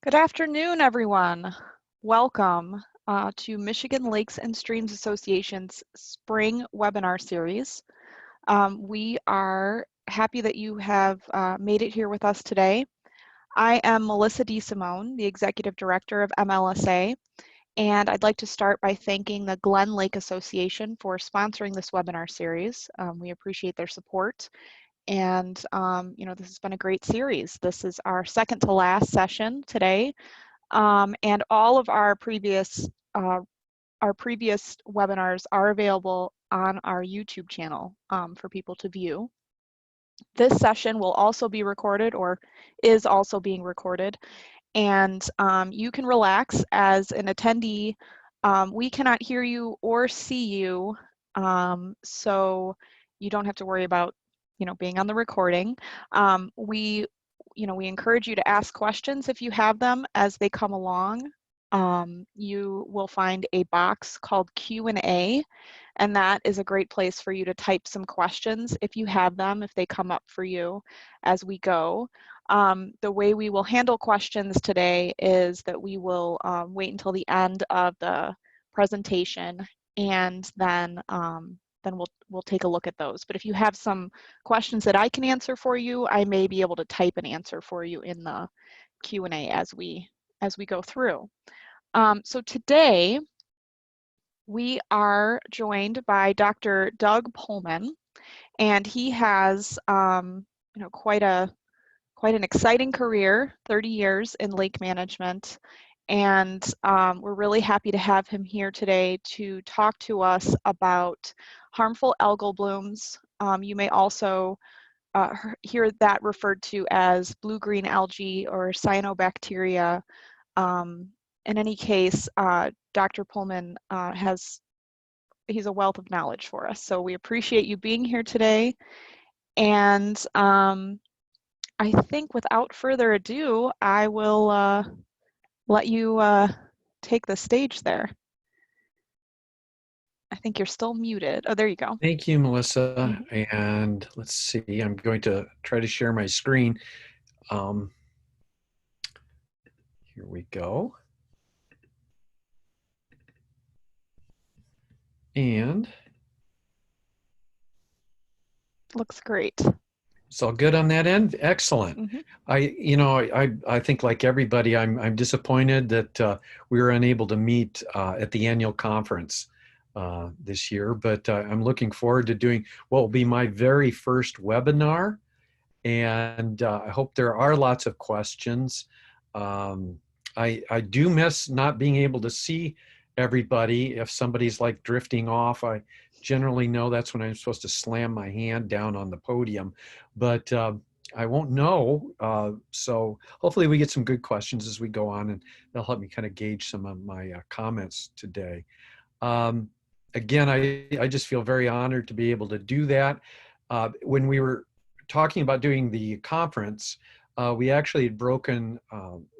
Good afternoon, everyone. Welcome to Michigan Lakes and Streams Association's spring webinar series. We are happy that you have made it here with us today. I am Melissa DeSimone, the Executive Director of MLSA, and I'd like to start by thanking the Glen Lake Association for sponsoring this webinar series. We appreciate their support. And, this has been a great series. This is our second to last session today. And all of our previous webinars are available on our YouTube channel for people to view. This session will also be recorded, or is also being recorded, and you can relax as an attendee. We cannot hear you or see you, so you don't have to worry about being on the recording. We encourage you to ask questions if you have them as they come along. You will find a box called Q&A, and that is a great place for you to type some questions if you have them, if they come up for you as we go. The way we will handle questions today is that we will wait until the end of the presentation, and then we'll take a look at those. But if you have some questions that I can answer for you, I may be able to type an answer for you in the Q&A as we go through. So today we are joined by Dr. Doug Pullman, and he has quite an exciting career, 30 years in lake management. And we're really happy to have him here today to talk to us about harmful algal blooms. You may also hear that referred to as blue green algae or cyanobacteria. In any case, Dr. Pullman he's a wealth of knowledge for us. So we appreciate you being here today. And I think without further ado, I will let you take the stage there. I think you're still muted. Oh, there you go. Thank you, Melissa. And let's see, I'm going to try to share my screen. Here we go. And looks great. It's all good on that end. Excellent. I think like everybody, I'm disappointed that we were unable to meet at the annual conference this year, but I'm looking forward to doing what will be my very first webinar, and I hope there are lots of questions. I do miss not being able to see everybody. If somebody's like drifting off, I generally know that's when I'm supposed to slam my hand down on the podium, but I won't know. So hopefully we get some good questions as we go on, and they'll help me kind of gauge some of my comments today. Again, I just feel very honored to be able to do that. When we were talking about doing the conference, we actually had broken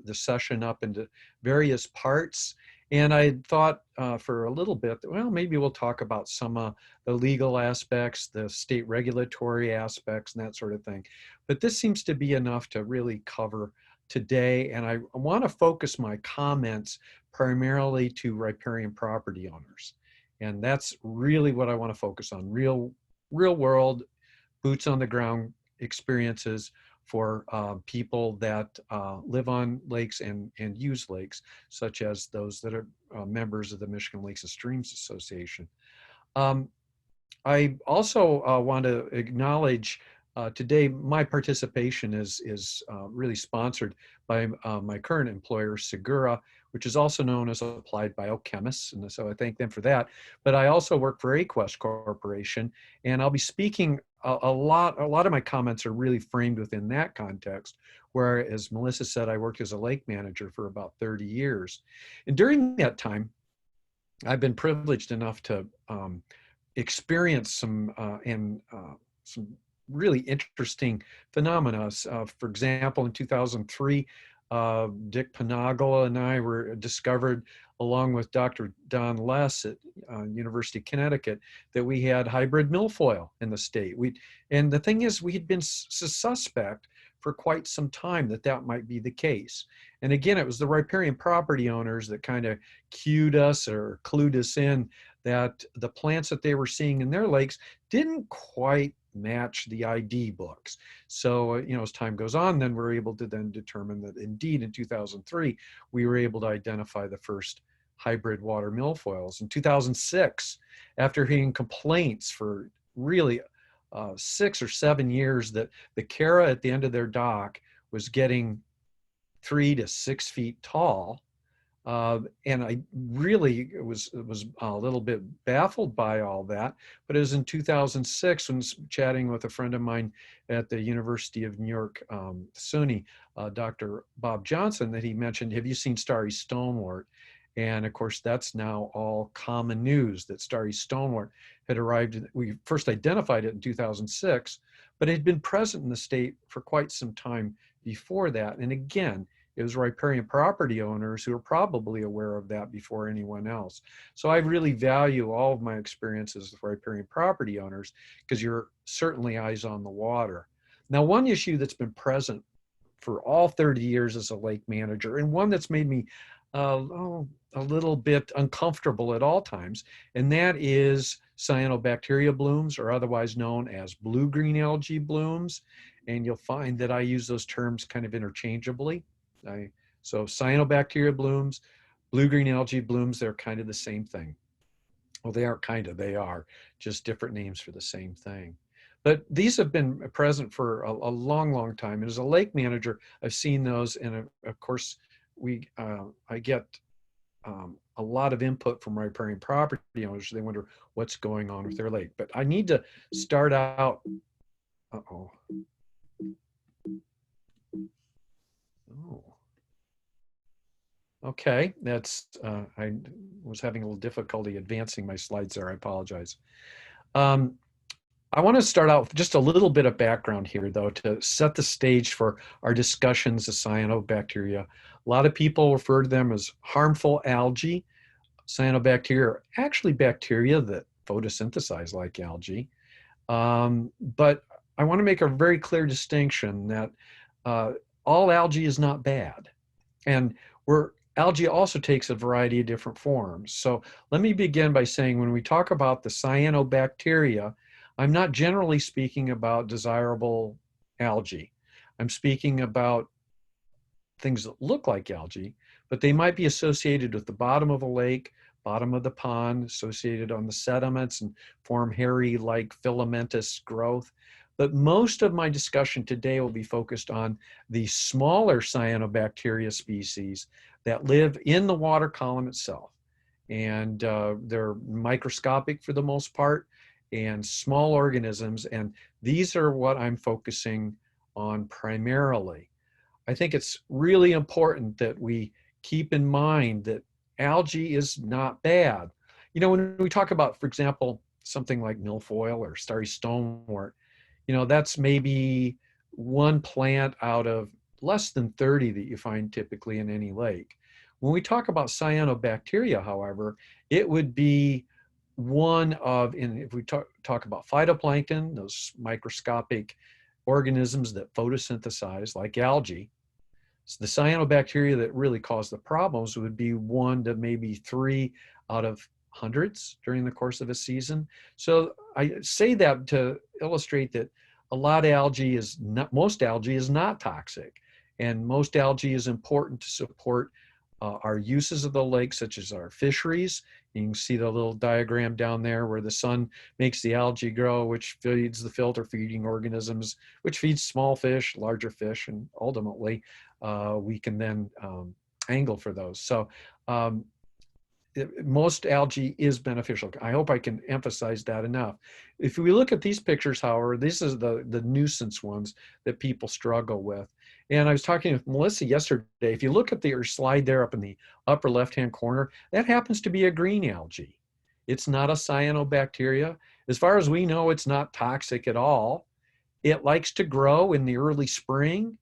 the session up into various parts. And I thought for a little bit, well, maybe we'll talk about some of the legal aspects, the state regulatory aspects, and that sort of thing. But this seems to be enough to really cover today. And I want to focus my comments primarily to riparian property owners. And that's really what I want to focus on, real world, boots on the ground experiences for people that live on lakes and use lakes, such as those that are members of the Michigan Lakes and Streams Association. I also want to acknowledge today my participation is really sponsored by my current employer, Segura, which is also known as Applied Biochemists, and so I thank them for that. But I also work for Aquest Corporation, and I'll be speaking a lot of my comments are really framed within that context, where, as Melissa said, I worked as a lake manager for about 30 years. And during that time, I've been privileged enough to experience some really interesting phenomena. For example, in 2003, Dick Penagala and I were discovered, along with Dr. Don Less at University of Connecticut, that we had hybrid milfoil in the state. And the thing is, we had been suspect for quite some time that that might be the case. And again, it was the riparian property owners that kind of cued us or clued us in that the plants that they were seeing in their lakes didn't quite match the ID books. So, as time goes on, then we're able to then determine that indeed in 2003, we were able to identify the first hybrid water milfoils. In 2006, after hearing complaints for really 6 or 7 years that the Cara at the end of their dock was getting 3 to 6 feet tall. And I really was a little bit baffled by all that. But it was in 2006 when chatting with a friend of mine at the University of New York, SUNY, Dr. Bob Johnson, that he mentioned, have you seen Starry stonewort? And of course, that's now all common news that Starry stonewort had arrived. We first identified it in 2006, but it had been present in the state for quite some time before that. And again, it was riparian property owners who were probably aware of that before anyone else. So I really value all of my experiences with riparian property owners because you're certainly eyes on the water. Now, one issue that's been present for all 30 years as a lake manager, and one that's made me a little bit uncomfortable at all times, and that is Cyanobacteria blooms, or otherwise known as blue green algae blooms. And you'll find that I use those terms kind of interchangeably. So Cyanobacteria blooms, blue green algae blooms, they're kind of the same thing. Well, they aren't kind of, they are just different names for the same thing. But these have been present for a long, long time. And as a lake manager, I've seen those. And of course, I get a lot of input from riparian property owners. They wonder what's going on with their lake. But I need to start out. Uh-oh. Oh. Okay, that's, I was having a little difficulty advancing my slides there. I apologize. I want to start out with just a little bit of background here, though, to set the stage for our discussions of cyanobacteria. A lot of people refer to them as harmful algae. Cyanobacteria are actually bacteria that photosynthesize like algae. But I want to make a very clear distinction that all algae is not bad. And algae also takes a variety of different forms. So let me begin by saying when we talk about the cyanobacteria, I'm not generally speaking about desirable algae. I'm speaking about things that look like algae, but they might be associated with the bottom of a lake, bottom of the pond, associated on the sediments and form hairy-like filamentous growth. But most of my discussion today will be focused on the smaller cyanobacteria species that live in the water column itself. And they're microscopic for the most part and small organisms. And these are what I'm focusing on primarily. I think it's really important that we keep in mind that algae is not bad. When we talk about, for example, something like milfoil or starry stonewort, that's maybe one plant out of less than 30 that you find typically in any lake. When we talk about cyanobacteria, however, it would be one of, if we talk about phytoplankton, those microscopic organisms that photosynthesize like algae, so the cyanobacteria that really cause the problems would be 1 to maybe 3 out of hundreds during the course of a season. So I say that to illustrate that most algae is not toxic, and most algae is important to support our uses of the lake, such as our fisheries. You can see the little diagram down there where the sun makes the algae grow, which feeds the filter feeding organisms, which feeds small fish, larger fish, and ultimately we can then angle for those. So most algae is beneficial. I hope I can emphasize that enough. If we look at these pictures, however, this is the nuisance ones that people struggle with. And I was talking with Melissa yesterday. If you look at your slide there up in the upper left-hand corner, that happens to be a green algae. It's not a cyanobacteria. As far as we know, it's not toxic at all. It likes to grow in the early spring,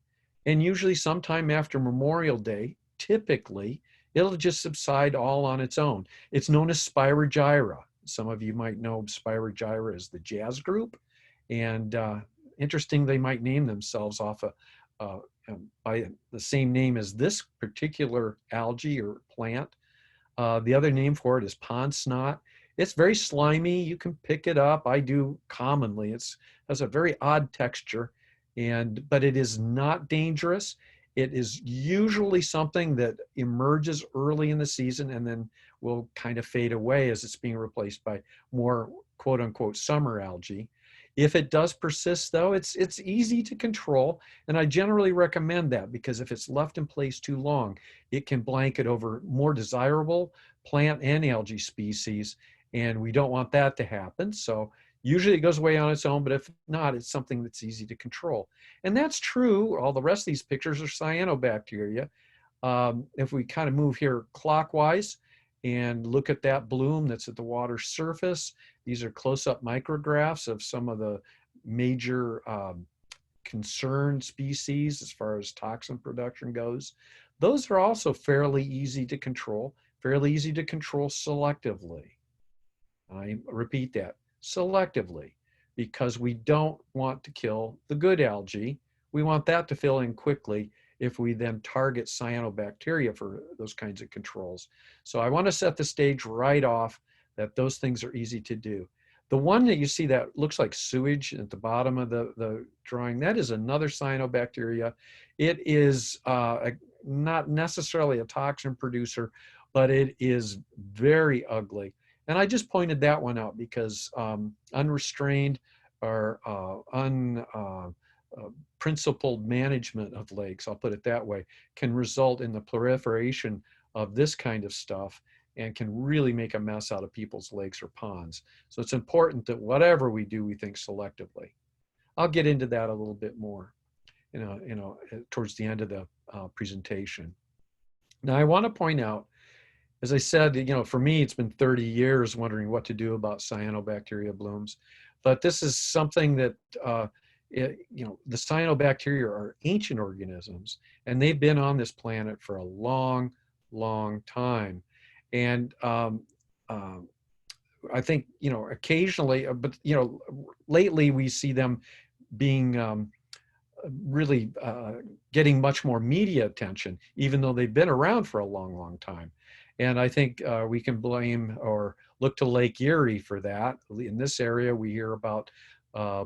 and usually sometime after Memorial Day, typically, it'll just subside all on its own. It's known as Spirogyra. Some of you might know Spirogyra as the jazz group. And interesting, they might name themselves off by the same name as this particular algae or plant. The other name for it is pond snot. It's very slimy. You can pick it up. I do commonly. It has a very odd texture, but it is not dangerous. It is usually something that emerges early in the season and then will kind of fade away as it's being replaced by more quote unquote summer algae. If it does persist though, it's easy to control, and I generally recommend that because if it's left in place too long, it can blanket over more desirable plant and algae species, and we don't want that to happen. So usually it goes away on its own, but if not, it's something that's easy to control. And that's true. All the rest of these pictures are cyanobacteria. If we kind of move here clockwise and look at that bloom that's at the water surface, these are close-up micrographs of some of the major concerned species as far as toxin production goes. Those are also fairly easy to control selectively. I repeat that, selectively, because we don't want to kill the good algae. We want that to fill in quickly if we then target cyanobacteria for those kinds of controls. So I want to set the stage right off that those things are easy to do. The one that you see that looks like sewage at the bottom of the drawing, that is another cyanobacteria. It is not necessarily a toxin producer, but it is very ugly. And I just pointed that one out because unrestrained or principled management of lakes, I'll put it that way, can result in the proliferation of this kind of stuff and can really make a mess out of people's lakes or ponds. So it's important that whatever we do, we think selectively. I'll get into that a little bit more, towards the end of the presentation. Now, I want to point out, as I said, for me, it's been 30 years wondering what to do about cyanobacteria blooms, but this is something that the cyanobacteria are ancient organisms, and they've been on this planet for a long, long time. And I think, occasionally, but, lately we see them being really getting much more media attention, even though they've been around for a long, long time. And I think we can blame or look to Lake Erie for that. In this area, we hear about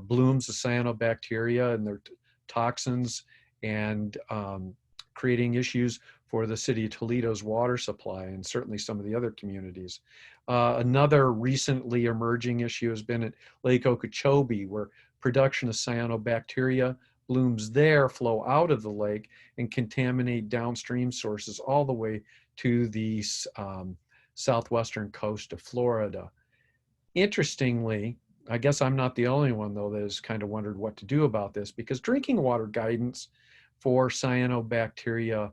blooms of cyanobacteria and their toxins and creating issues for the city of Toledo's water supply and certainly some of the other communities. Another recently emerging issue has been at Lake Okeechobee, where production of cyanobacteria blooms there flow out of the lake and contaminate downstream sources all the way to the southwestern coast of Florida. Interestingly, I guess I'm not the only one, though, that has kind of wondered what to do about this, because drinking water guidance for cyanobacteria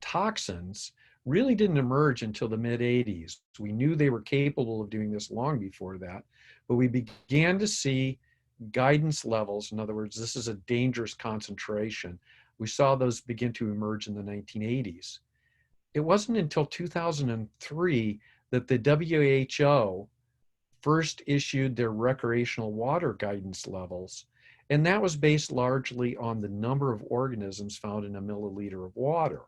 toxins really didn't emerge until the mid-'80s. We knew they were capable of doing this long before that, but we began to see guidance levels. In other words, this is a dangerous concentration. We saw those begin to emerge in the 1980s. It wasn't until 2003 that the WHO first issued their recreational water guidance levels, and that was based largely on the number of organisms found in a milliliter of water.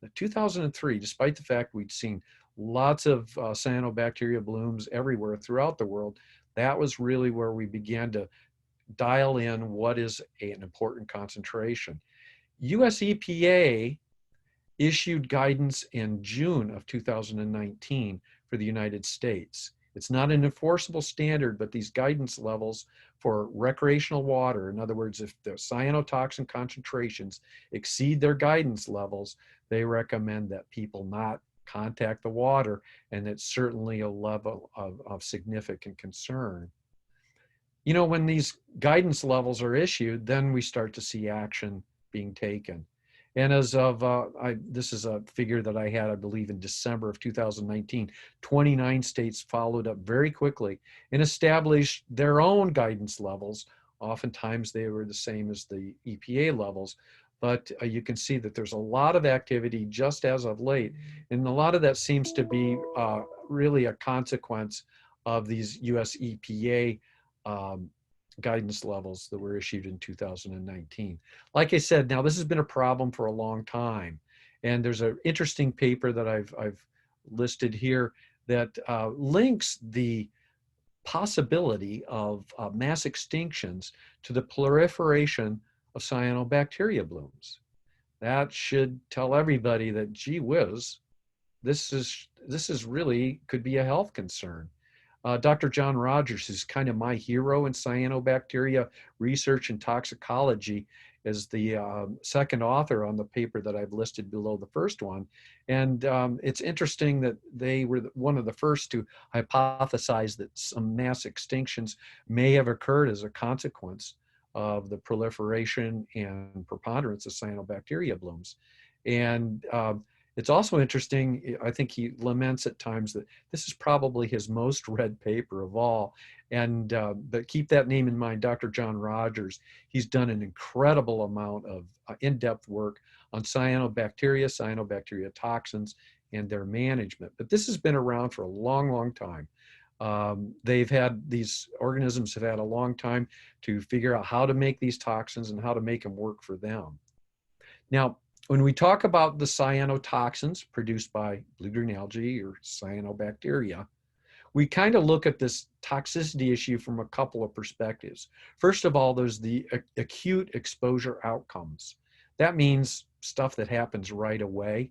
In 2003, despite the fact we'd seen lots of cyanobacteria blooms everywhere throughout the world, that was really where we began to dial in what is an important concentration. US EPA issued guidance in June of 2019 for the United States. It's not an enforceable standard, but these guidance levels for recreational water, in other words, if the cyanotoxin concentrations exceed their guidance levels, they recommend that people not contact the water, and it's certainly a level of significant concern. When these guidance levels are issued, then we start to see action being taken. And as of, this is a figure that I had, I believe, in December of 2019, 29 states followed up very quickly and established their own guidance levels. Oftentimes they were the same as the EPA levels, but you can see that there's a lot of activity just as of late. And a lot of that seems to be really a consequence of these US EPA guidance levels that were issued in 2019. Like I said, now this has been a problem for a long time. And there's an interesting paper that I've listed here that links the possibility of mass extinctions to the proliferation of cyanobacteria blooms. That should tell everybody that, gee whiz, this is really could be a health concern. Dr. John Rogers is kind of my hero in cyanobacteria research and toxicology, as the second author on the paper that I've listed below the first one. And it's interesting that they were one of the first to hypothesize that some mass extinctions may have occurred as a consequence of the proliferation and preponderance of cyanobacteria blooms. And it's also interesting, I think he laments at times that this is probably his most read paper of all. And but keep that name in mind, Dr. John Rogers. He's done an incredible amount of in-depth work on cyanobacteria, cyanobacteria toxins, and their management. But this has been around for a long, long time. These organisms have had a long time to figure out how to make these toxins and how to make them work for them. Now, when we talk about the cyanotoxins produced by blue-green algae or cyanobacteria, we kind of look at this toxicity issue from a couple of perspectives. First of all, there's the acute exposure outcomes. That means stuff that happens right away.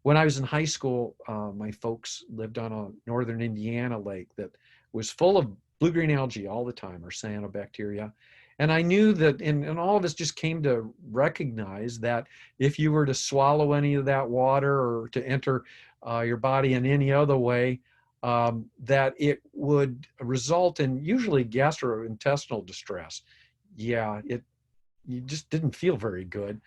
When I was in high school, my folks lived on a northern Indiana lake that was full of blue-green algae all the time, or cyanobacteria. And I knew that, and all of us just came to recognize that if you were to swallow any of that water or to enter your body in any other way, that it would result in usually gastrointestinal distress. Yeah, you just didn't feel very good.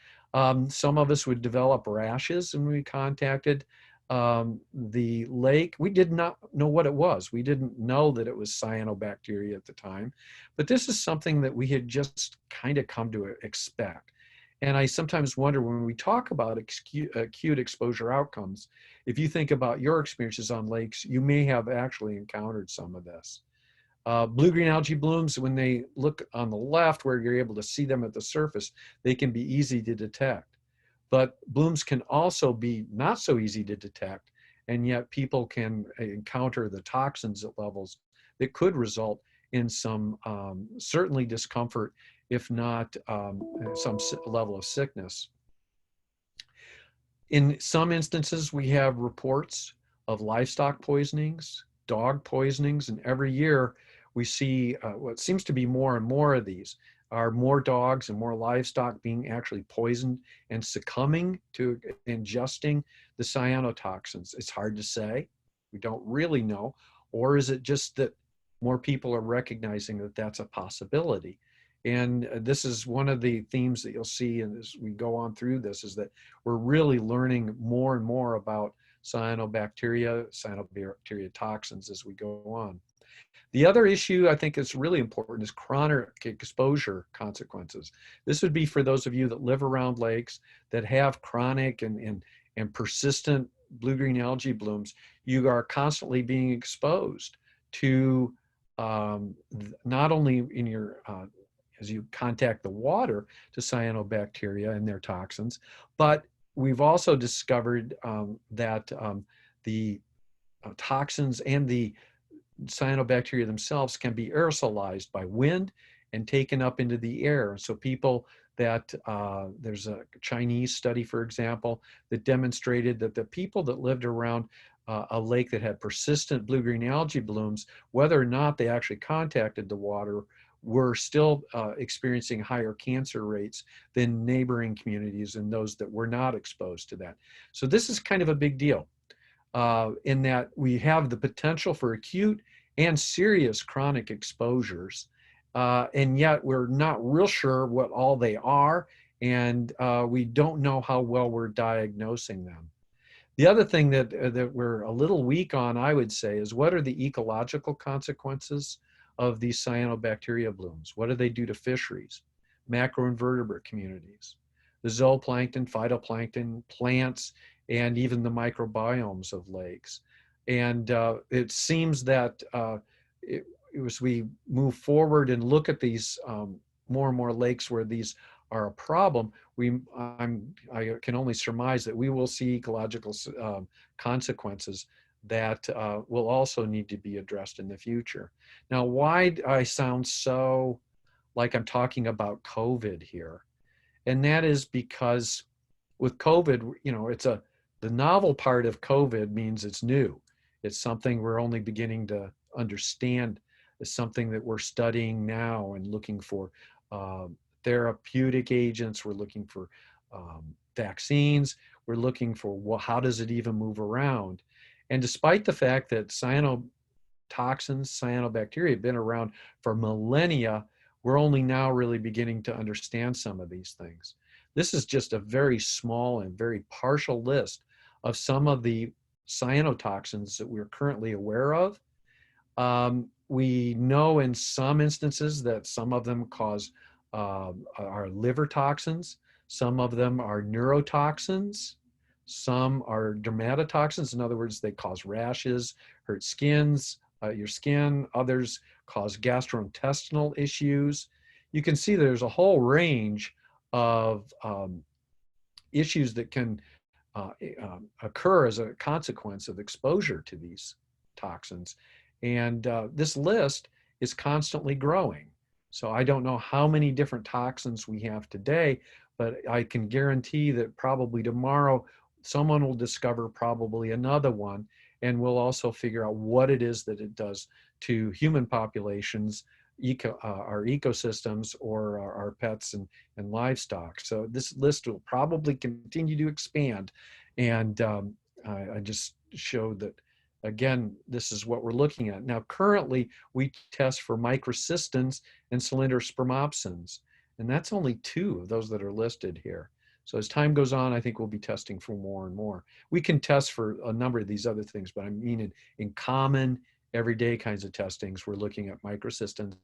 Some of us would develop rashes when we contacted the lake. We did not know what it was. We didn't know that it was cyanobacteria at the time, but this is something that we had just kind of come to expect. And I sometimes wonder, when we talk about acute exposure outcomes, if you think about your experiences on lakes, you may have actually encountered some of this. Blue-green algae blooms, when they look on the left where you're able to see them at the surface, they can be easy to detect. But blooms can also be not so easy to detect, and yet people can encounter the toxins at levels that could result in some certainly discomfort, if not some level of sickness. In some instances, we have reports of livestock poisonings, dog poisonings, and every year we see what seems to be more and more of these are more dogs and more livestock being actually poisoned and succumbing to ingesting the cyanotoxins. It's hard to say. We don't really know. Or is it just that more people are recognizing that that's a possibility? And this is one of the themes that you'll see as we go on through this, is that we're really learning more and more about cyanobacteria toxins as we go on. The other issue I think is really important is chronic exposure consequences. This would be for those of you that live around lakes that have chronic and persistent blue-green algae blooms. You are constantly being exposed to not only in your as you contact the water to cyanobacteria and their toxins, but we've also discovered that the toxins and the cyanobacteria themselves can be aerosolized by wind and taken up into the air. So people that, there's a Chinese study, for example, that demonstrated that the people that lived around a lake that had persistent blue-green algae blooms, whether or not they actually contacted the water, were still experiencing higher cancer rates than neighboring communities and those that were not exposed to that. So this is kind of a big deal. In that we have the potential for acute and serious chronic exposures, and yet we're not real sure what all they are, and we don't know how well we're diagnosing them. The other thing that we're a little weak on, I would say, is what are the ecological consequences of these cyanobacteria blooms? What do they do to fisheries, macroinvertebrate communities, the zooplankton, phytoplankton, plants, and even the microbiomes of lakes? And it seems that as we move forward and look at these more and more lakes where these are a problem, I can only surmise that we will see ecological consequences that will also need to be addressed in the future. Now, why do I sound so like I'm talking about COVID here? And that is because with COVID, you know, the novel part of COVID means it's new. It's something we're only beginning to understand. It's something that we're studying now and looking for therapeutic agents. We're looking for vaccines. We're looking for, well, how does it even move around? And despite the fact that cyanotoxins, cyanobacteria have been around for millennia, we're only now really beginning to understand some of these things. This is just a very small and very partial list of some of the cyanotoxins that we're currently aware of. We know in some instances that some of them cause are liver toxins, some of them are neurotoxins, some are dermatotoxins. In other words, they cause rashes, hurt your skin. Others cause gastrointestinal issues. You can see there's a whole range of issues that can occur as a consequence of exposure to these toxins. And this list is constantly growing. So I don't know how many different toxins we have today, but I can guarantee that probably tomorrow someone will discover probably another one, and we'll also figure out what it is that it does to human populations, our ecosystems, or our pets and livestock. So this list will probably continue to expand. And I just showed that, again, this is what we're looking at. Now, currently, we test for microcystins and cylindrospermopsins, and that's only 2 of those that are listed here. So as time goes on, I think we'll be testing for more and more. We can test for a number of these other things, but I mean in common, everyday kinds of testings, we're looking at microcystins,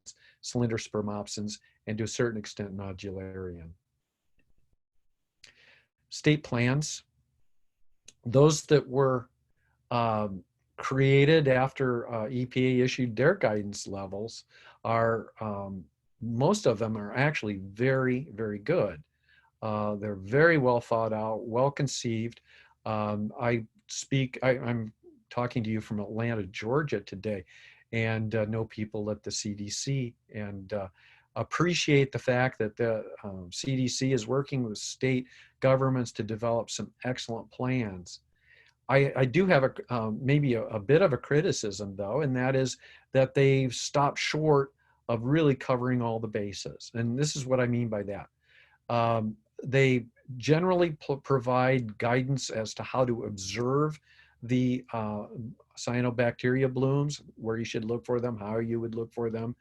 cylindrospermopsins, and to a certain extent, nodularian. State plans, those that were created after EPA issued their guidance levels are, most of them are actually very, very good. They're very well thought out, well conceived. I'm talking to you from Atlanta, Georgia today, and know people at the CDC, and appreciate the fact that the CDC is working with state governments to develop some excellent plans. I do have maybe a bit of a criticism, though, and that is that they've stopped short of really covering all the bases. And this is what I mean by that. They generally provide guidance as to how to observe the cyanobacteria blooms, where you should look for them, how you would look for them.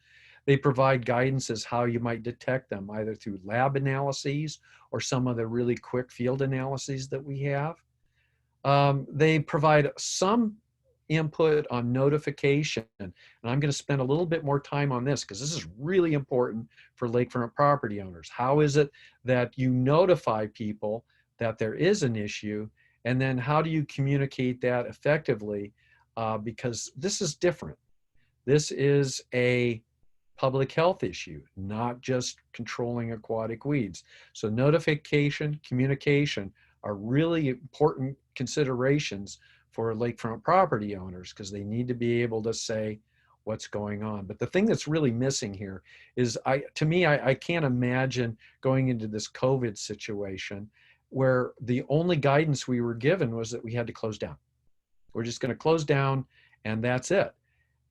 They provide guidance as how you might detect them, either through lab analyses or some of the really quick field analyses that we have. They provide some input on notification, and I'm going to spend a little bit more time on this because this is really important for lakefront property owners. How is it that you notify people that there is an issue, and then how do you communicate that effectively? Because this is different. This is a public health issue, not just controlling aquatic weeds. So notification, communication are really important considerations for lakefront property owners, because they need to be able to say what's going on. But the thing that's really missing here is, to me, I can't imagine going into this COVID situation where the only guidance we were given was that we had to close down. We're just going to close down and that's it.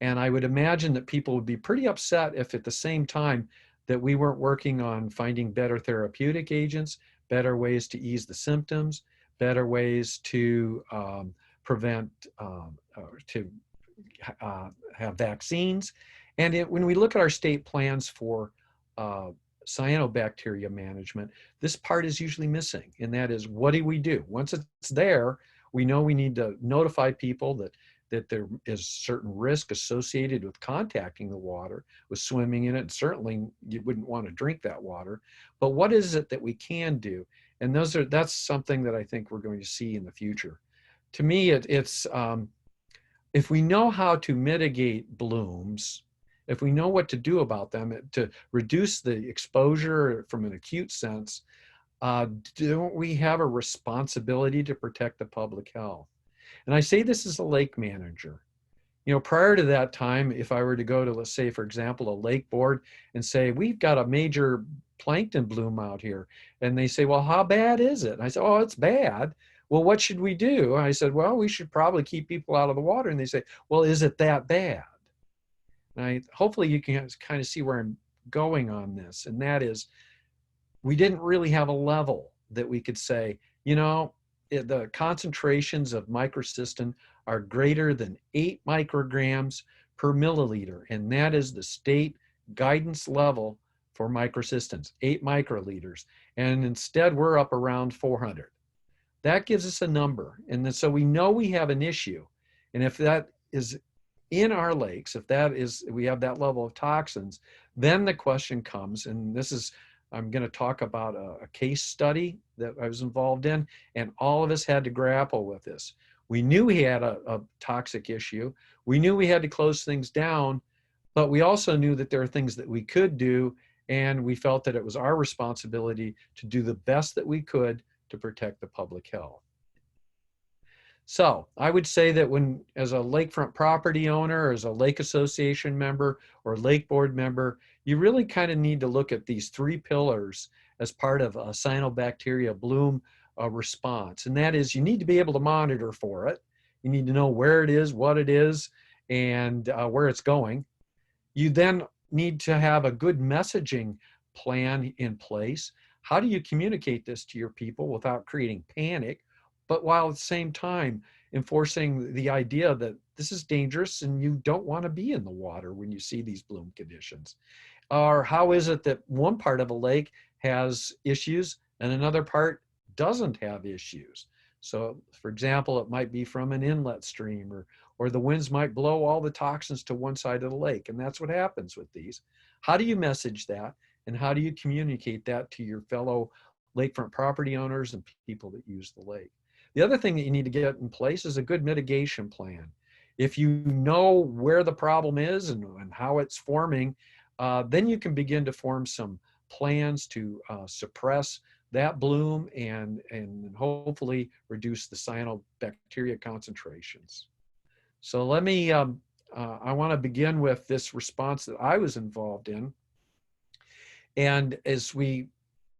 And I would imagine that people would be pretty upset if at the same time that we weren't working on finding better therapeutic agents, better ways to ease the symptoms, better ways to prevent, to have vaccines. And when we look at our state plans for cyanobacteria management, this part is usually missing. And that is, what do we do? Once it's there, we know we need to notify people that there is certain risk associated with contacting the water, with swimming in it, and certainly you wouldn't want to drink that water. But what is it that we can do? And that's something that I think we're going to see in the future. To me, it's if we know how to mitigate blooms, if we know what to do about them to reduce the exposure from an acute sense, don't we have a responsibility to protect the public health? And I say this as a lake manager. You know, prior to that time, if I were to go to, let's say, for example, a lake board and say, we've got a major plankton bloom out here. And they say, well, how bad is it? And I said, oh, it's bad. Well, what should we do? And I said, well, we should probably keep people out of the water. And they say, well, is it that bad? And hopefully you can kind of see where I'm going on this. And that is, we didn't really have a level that we could say, you know, the concentrations of microcystin are greater than 8 micrograms per milliliter. And that is the state guidance level for microcystins, 8 microliters. And instead we're up around 400. That gives us a number. And then, so we know we have an issue. And if that is in our lakes, if that is, we have that level of toxins, then the question comes, and this is, I'm going to talk about a case study that I was involved in, and all of us had to grapple with this. We knew we had a toxic issue. We knew we had to close things down, but we also knew that there are things that we could do, and we felt that it was our responsibility to do the best that we could to protect the public health. So I would say that when, as a lakefront property owner, as a lake association member or lake board member, you really kind of need to look at these 3 pillars as part of a Cyanobacteria bloom response. And that is, you need to be able to monitor for it. You need to know where it is, what it is, and where it's going. You then need to have a good messaging plan in place. How do you communicate this to your people without creating panic, but while at the same time enforcing the idea that this is dangerous and you don't want to be in the water when you see these bloom conditions? Or how is it that one part of a lake has issues and another part doesn't have issues? So for example, it might be from an inlet stream, or the winds might blow all the toxins to one side of the lake. And that's what happens with these. How do you message that? And how do you communicate that to your fellow lakefront property owners and people that use the lake? The other thing that you need to get in place is a good mitigation plan. If you know where the problem is and how it's forming, then you can begin to form some plans to suppress that bloom and hopefully reduce the cyanobacteria concentrations. So let me, I want to begin with this response that I was involved in. And as we,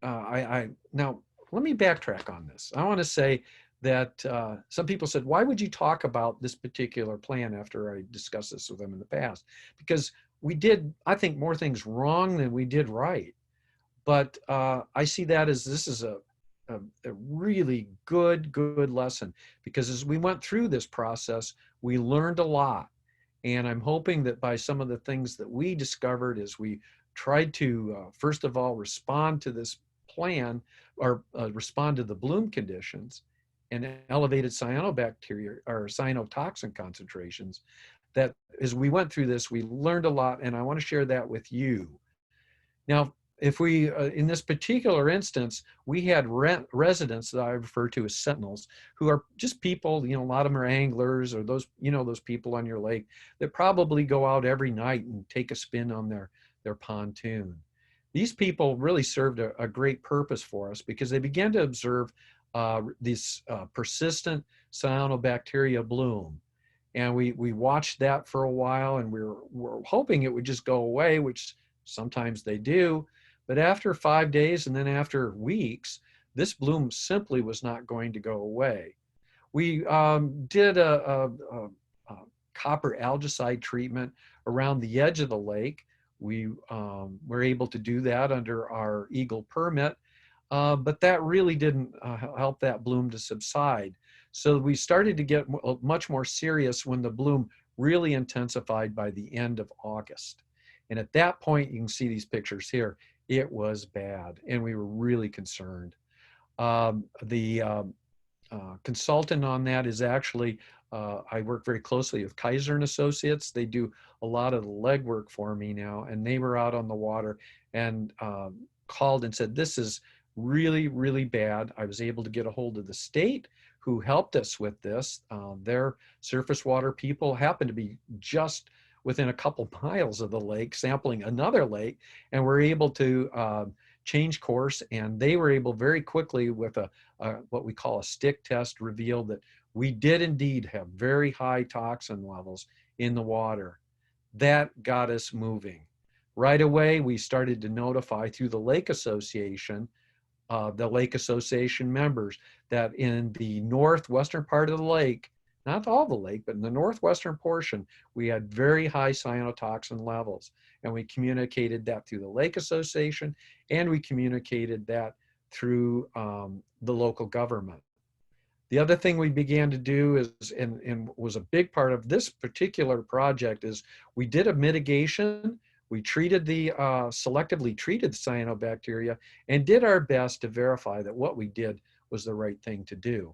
now let me backtrack on this. I want to say that some people said, why would you talk about this particular plan after I discussed this with them in the past? Because we did, I think, more things wrong than we did right. But I see that as this is a really good lesson, because as we went through this process, we learned a lot. And I'm hoping that by some of the things that we discovered as we tried to, first of all, respond to this plan, or respond to the bloom conditions and elevated cyanobacteria or cyanotoxin concentrations, that as we went through this, we learned a lot, and I want to share that with you. Now, if we, in this particular instance, we had residents that I refer to as sentinels, who are just people, you know, a lot of them are anglers, or those, you know, those people on your lake that probably go out every night and take a spin on their pontoon. These people really served a great purpose for us, because they began to observe these persistent cyanobacteria bloom. And we watched that for a while, and we're hoping it would just go away, which sometimes they do. But after 5 days and then after weeks, this bloom simply was not going to go away. We did a copper algicide treatment around the edge of the lake. We were able to do that under our Eagle permit, but that really didn't help that bloom to subside. So we started to get much more serious when the bloom really intensified by the end of August. And at that point, you can see these pictures here, it was bad, and we were really concerned. The consultant on that is actually, I work very closely with Kaiser and Associates. They do a lot of the legwork for me now, and they were out on the water and called and said, this is really, really bad. I was able to get a hold of the state, who helped us with this. Their surface water people happened to be just within a couple miles of the lake, sampling another lake, and were able to change course. And they were able very quickly with a what we call a stick test reveal that we did indeed have very high toxin levels in the water. That got us moving. Right away, we started to notify through the Lake Association, the Lake Association members, that in the northwestern part of the lake, not all the lake, but in the northwestern portion, we had very high cyanotoxin levels. And we communicated that through the Lake Association, and we communicated that through the local government. The other thing we began to do is, and was a big part of this particular project, is we did a mitigation. We treated selectively treated the cyanobacteria and did our best to verify that what we did was the right thing to do.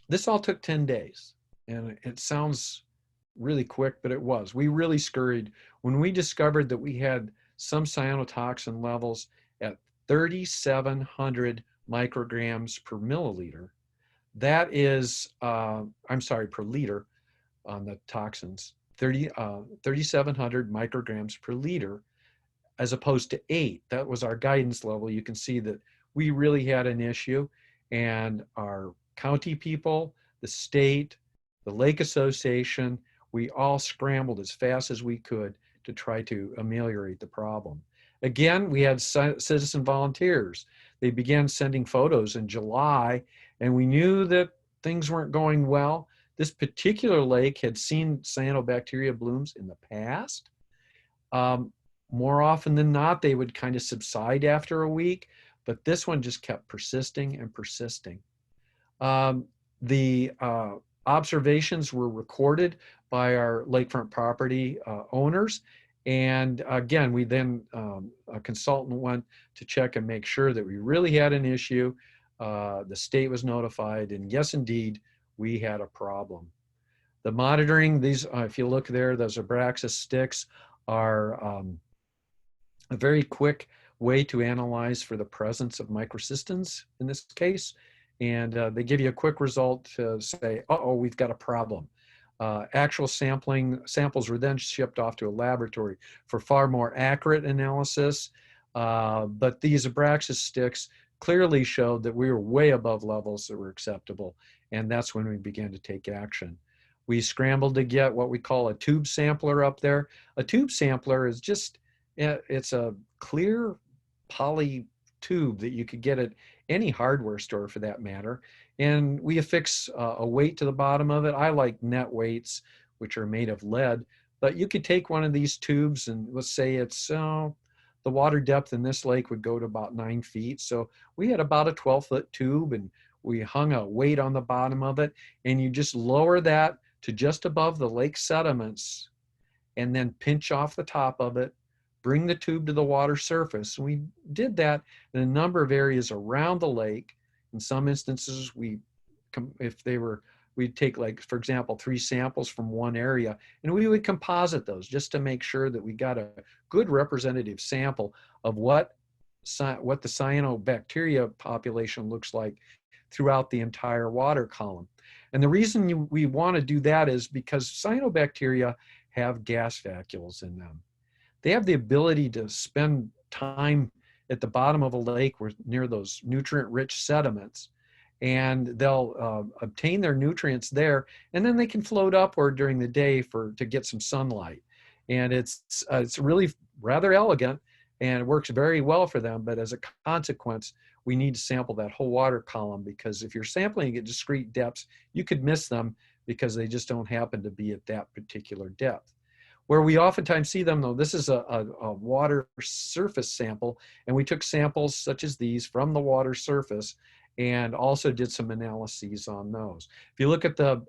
This all took 10 days, and it sounds really quick, but it was. We really scurried. When we discovered that we had some cyanotoxin levels at 3,700 micrograms per milliliter, that is, I'm sorry, per liter on the toxins, 3,700 micrograms per liter, as opposed to 8. That was our guidance level. You can see that we really had an issue, and our county people, the state, the Lake Association, we all scrambled as fast as we could to try to ameliorate the problem. Again, we had citizen volunteers. They began sending photos in July, and we knew that things weren't going well. This particular lake had seen cyanobacteria blooms in the past. More often than not, they would kind of subside after a week, but this one just kept persisting and persisting. The observations were recorded by our lakefront property owners. And again, we then, a consultant went to check and make sure that we really had an issue. The state was notified, and yes, indeed, we had a problem. The monitoring, these, if you look there, those Abraxas sticks are a very quick way to analyze for the presence of microcystins in this case. And they give you a quick result to say, uh-oh, we've got a problem. Actual samples were then shipped off to a laboratory for far more accurate analysis. But these Abraxas sticks clearly showed that we were way above levels that were acceptable. And that's when we began to take action. We scrambled to get what we call a tube sampler up there. A tube sampler is just, it's a clear poly tube that you could get at any hardware store for that matter. And we affix a weight to the bottom of it. I like net weights, which are made of lead, but you could take one of these tubes and let's say it's, the water depth in this lake would go to about 9 feet. So we had about a 12-foot tube, and we hung a weight on the bottom of it, and you just lower that to just above the lake sediments and then pinch off the top of it, bring the tube to the water surface. We did that in a number of areas around the lake. In some instances, we'd take, like, for example, 3 samples from one area, and we would composite those just to make sure that we got a good representative sample of what the cyanobacteria population looks like throughout the entire water column. And the reason we want to do that is because cyanobacteria have gas vacuoles in them. They have the ability to spend time at the bottom of a lake near those nutrient-rich sediments, and they'll obtain their nutrients there, and then they can float upward during the day to get some sunlight. And it's really rather elegant, and it works very well for them. But as a consequence, we need to sample that whole water column, because if you're sampling at discrete depths, you could miss them because they just don't happen to be at that particular depth. Where we oftentimes see them, though, this is a water surface sample, and we took samples such as these from the water surface and also did some analyses on those. If you look at the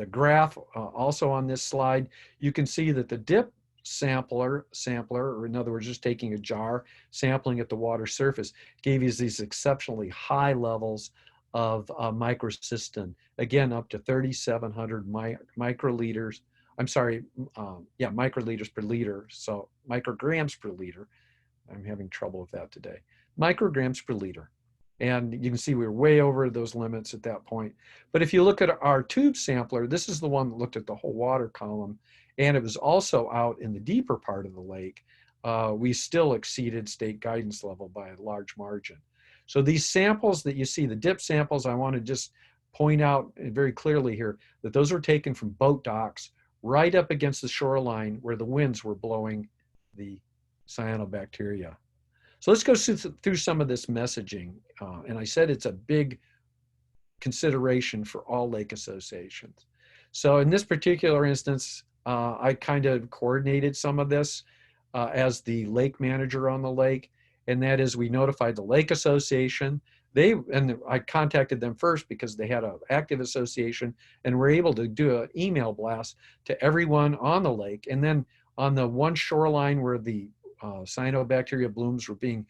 graph also on this slide, you can see that the dip sampler, or in other words, just taking a jar, sampling at the water surface, gave you these exceptionally high levels of microcystin, again, up to 3,700 microliters. I'm sorry, microliters per liter, so micrograms per liter. I'm having trouble with that today. Micrograms per liter. And you can see we were way over those limits at that point. But if you look at our tube sampler, this is the one that looked at the whole water column, and it was also out in the deeper part of the lake. We still exceeded state guidance level by a large margin. So these samples that you see, the dip samples, I want to just point out very clearly here that those were taken from boat docks right up against the shoreline where the winds were blowing the cyanobacteria. So let's go through some of this messaging. And I said it's a big consideration for all lake associations. So in this particular instance, I kind of coordinated some of this as the lake manager on the lake. And that is, we notified the lake association. I contacted them first because they had an active association, and were able to do an email blast to everyone on the lake. And then on the one shoreline where the cyanobacteria blooms were being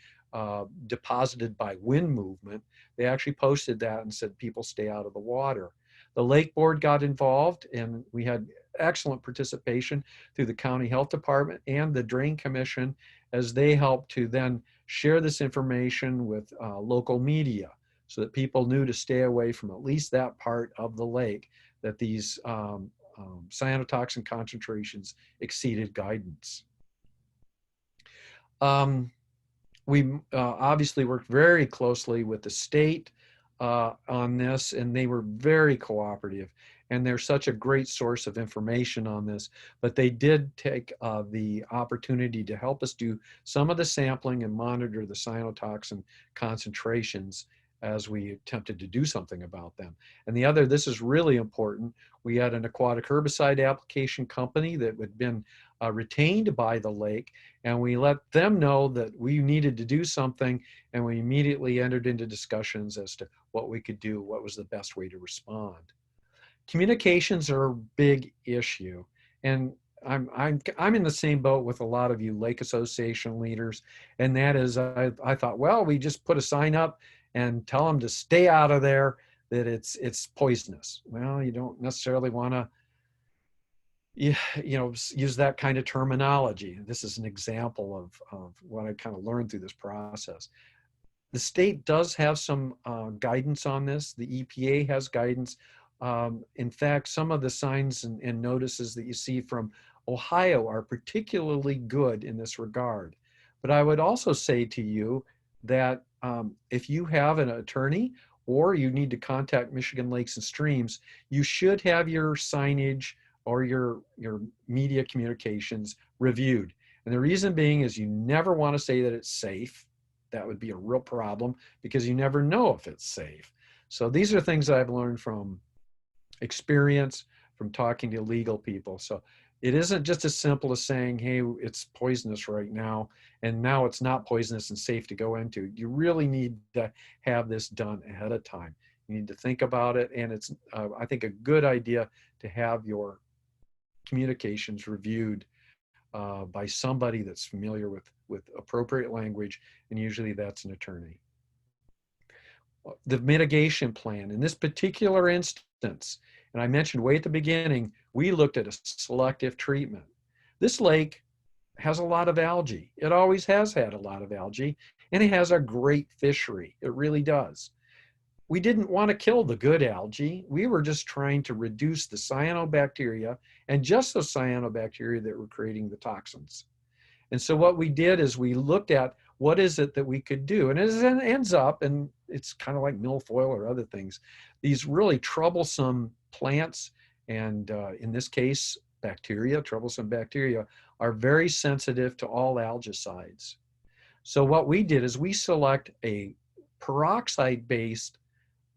deposited by wind movement, they actually posted that and said, people stay out of the water. The lake board got involved, and we had excellent participation through the county health department and the drain commission, as they helped to then share this information with local media so that people knew to stay away from at least that part of the lake, that these cyanotoxin concentrations exceeded guidance. We obviously worked very closely with the state on this, and they were very cooperative. And they're such a great source of information on this. But they did take the opportunity to help us do some of the sampling and monitor the cyanotoxin concentrations as we attempted to do something about them. And the other, this is really important, we had an aquatic herbicide application company that had been retained by the lake, and we let them know that we needed to do something, and we immediately entered into discussions as to what we could do, what was the best way to respond. Communications are a big issue, and I'm in the same boat with a lot of you lake association leaders, and that is, I thought, well, we just put a sign up and tell them to stay out of there, that it's poisonous. Well, you don't necessarily want to use that kind of terminology. This is an example of what I kind of learned through this process. The state does have some guidance on this. The EPA has guidance. In fact, some of the signs and notices that you see from Ohio are particularly good in this regard. But I would also say to you that if you have an attorney or you need to contact Michigan Lakes and Streams, you should have your signage or your media communications reviewed. And the reason being is you never want to say that it's safe. That would be a real problem because you never know if it's safe. So these are things that I've learned from experience, from talking to legal people. So it isn't just as simple as saying, hey, it's poisonous right now, and now it's not poisonous and safe to go into. You really need to have this done ahead of time. You need to think about it, and it's, I think, a good idea to have your communications reviewed by somebody that's familiar with appropriate language, and usually that's an attorney. The mitigation plan, in this particular instance, and I mentioned way at the beginning, we looked at a selective treatment. This lake has a lot of algae. It always has had a lot of algae, and it has a great fishery. It really does. We didn't want to kill the good algae. We were just trying to reduce the cyanobacteria, and just those cyanobacteria that were creating the toxins. And so what we did is we looked at what is it that we could do. And it ends up, and it's kind of like milfoil or other things, these really troublesome plants, and in this case, bacteria, troublesome bacteria, are very sensitive to all algicides. So what we did is we select a peroxide-based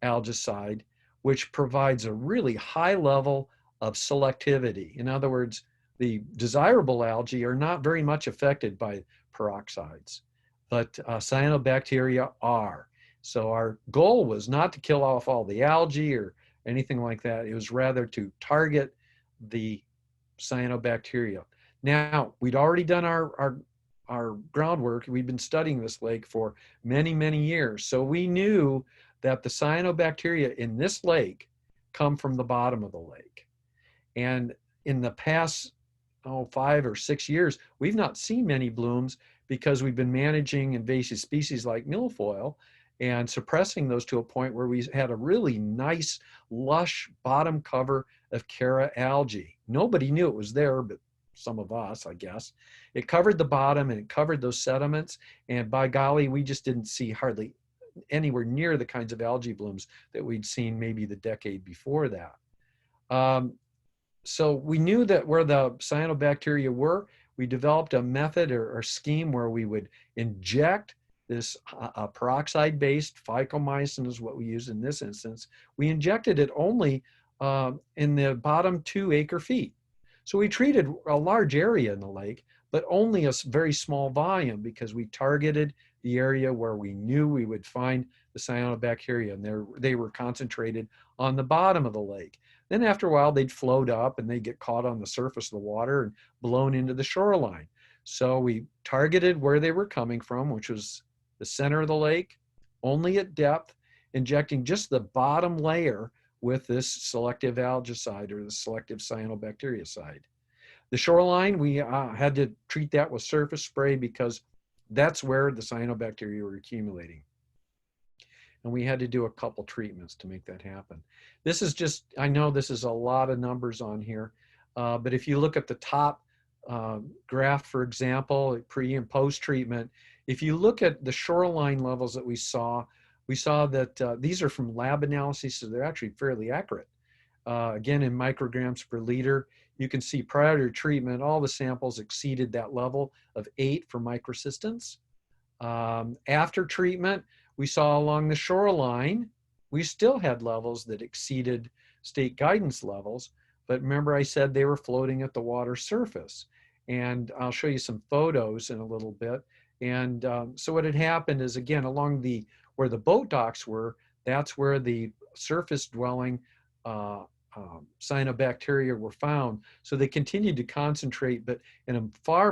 algicide, which provides a really high level of selectivity. In other words, the desirable algae are not very much affected by peroxides, but cyanobacteria are. So our goal was not to kill off all the algae or anything like that. It was rather to target the cyanobacteria. Now, we'd already done our groundwork. We'd been studying this lake for many, many years. So we knew that the cyanobacteria in this lake come from the bottom of the lake. And in the past 5 or 6 years, we've not seen many blooms because we've been managing invasive species like milfoil. and suppressing those to a point where we had a really nice, lush bottom cover of Chara algae. Nobody knew it was there, but some of us, I guess. It covered the bottom and it covered those sediments. And by golly, we just didn't see hardly anywhere near the kinds of algae blooms that we'd seen maybe the decade before that. So we knew that where the cyanobacteria were, we developed a method or scheme where we would inject this peroxide-based phycomycin is what we used in this instance. We injected it only in the bottom 2 acre-feet. So we treated a large area in the lake, but only a very small volume because we targeted the area where we knew we would find the cyanobacteria, and they were concentrated on the bottom of the lake. Then after a while, they'd float up and they'd get caught on the surface of the water and blown into the shoreline. So we targeted where they were coming from, which was the center of the lake, only at depth, injecting just the bottom layer with this selective algicide or the selective cyanobactericide. The shoreline, we had to treat that with surface spray because that's where the cyanobacteria were accumulating. And we had to do a couple treatments to make that happen. This is just, I know this is a lot of numbers on here, but if you look at the top graph, for example, pre and post treatment, if you look at the shoreline levels that we saw that these are from lab analyses, so they're actually fairly accurate. Again, in micrograms per liter, you can see prior to treatment, all the samples exceeded that level of 8 for microcystins. After treatment, we saw along the shoreline, we still had levels that exceeded state guidance levels, but remember I said they were floating at the water surface. And I'll show you some photos in a little bit. And so what had happened is, again, along where the boat docks were, that's where the surface dwelling cyanobacteria were found. So they continued to concentrate, but in a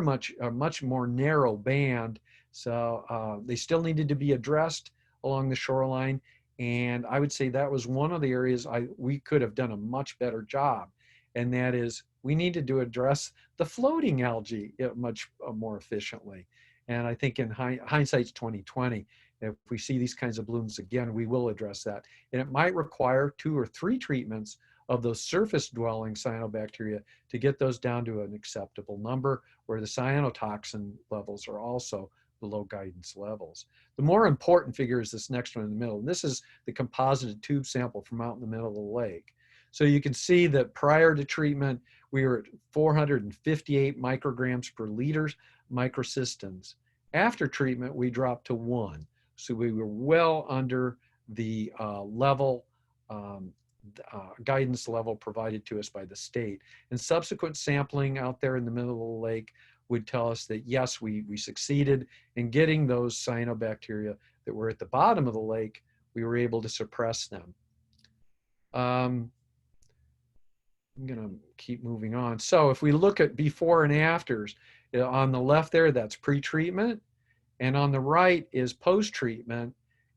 much more narrow band. So they still needed to be addressed along the shoreline. And I would say that was one of the areas we could have done a much better job. And that is, we needed to address the floating algae much more efficiently. And I think in hindsight's 2020, if we see these kinds of blooms again, we will address that. And it might require 2 or 3 treatments of those surface dwelling cyanobacteria to get those down to an acceptable number where the cyanotoxin levels are also below guidance levels. The more important figure is this next one in the middle. And this is the composited tube sample from out in the middle of the lake. So you can see that prior to treatment, we were at 458 micrograms per liter microcystins. After treatment, we dropped to 1. So we were well under the guidance level provided to us by the state. And subsequent sampling out there in the middle of the lake would tell us that yes, we succeeded in getting those cyanobacteria that were at the bottom of the lake. We were able to suppress them. I'm going to keep moving on. So if we look at before and afters, on the left there, that's pre-treatment, and on the right is post-treatment.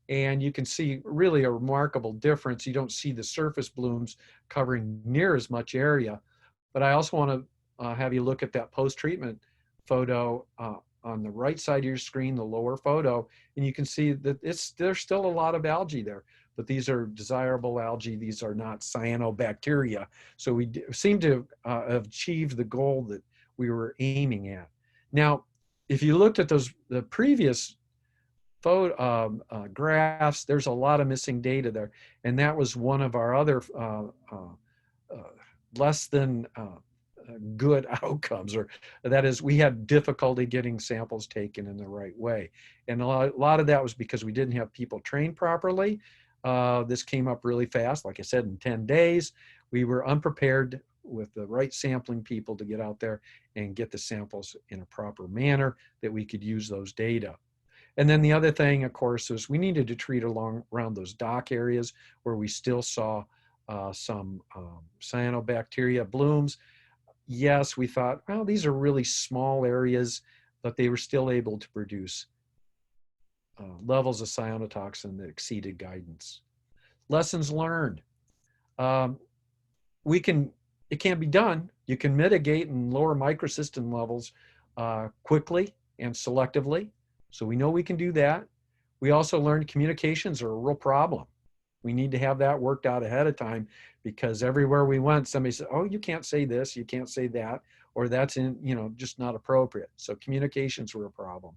And you can see really a remarkable difference. You don't see the surface blooms covering near as much area. But I also want to have you look at that post-treatment photo on the right side of your screen, the lower photo, and you can see that there's still a lot of algae there. But these are desirable algae. These are not cyanobacteria. So we seem to have achieved the goal that we were aiming at. Now, if you looked at the previous graphs, there's a lot of missing data there. And that was one of our other less than good outcomes, or that is, we had difficulty getting samples taken in the right way. And a lot of that was because we didn't have people trained properly. This came up really fast. Like I said, in 10 days, we were unprepared with the right sampling people to get out there and get the samples in a proper manner that we could use those data. And then the other thing, of course, is we needed to treat around those dock areas where we still saw some cyanobacteria blooms. Yes, we thought, well, these are really small areas, but they were still able to produce levels of cyanotoxin that exceeded guidance. Lessons learned. It can be done. You can mitigate and lower microcystin levels quickly and selectively. So we know we can do that. We also learned communications are a real problem. We need to have that worked out ahead of time, because everywhere we went, somebody said, oh, you can't say this, you can't say that, or that's just not appropriate. So communications were a problem.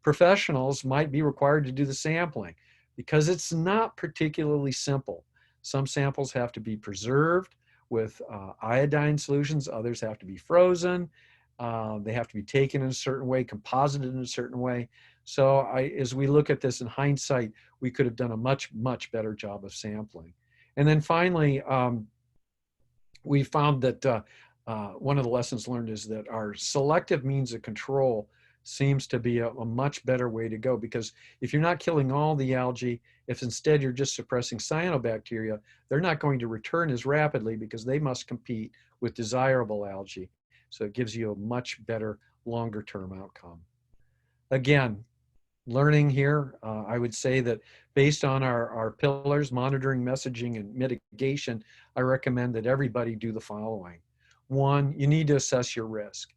Professionals might be required to do the sampling because it's not particularly simple. Some samples have to be preserved with iodine solutions, others have to be frozen. They have to be taken in a certain way, composited in a certain way. So as we look at this in hindsight, we could have done a much, much better job of sampling. And then finally, we found that one of the lessons learned is that our selective means of control seems to be a much better way to go, because if you're not killing all the algae, if instead you're just suppressing cyanobacteria, they're not going to return as rapidly because they must compete with desirable algae. So it gives you a much better longer term outcome. Again, learning here, I would say that based on our pillars, monitoring, messaging, and mitigation, I recommend that everybody do the following. One, you need to assess your risk.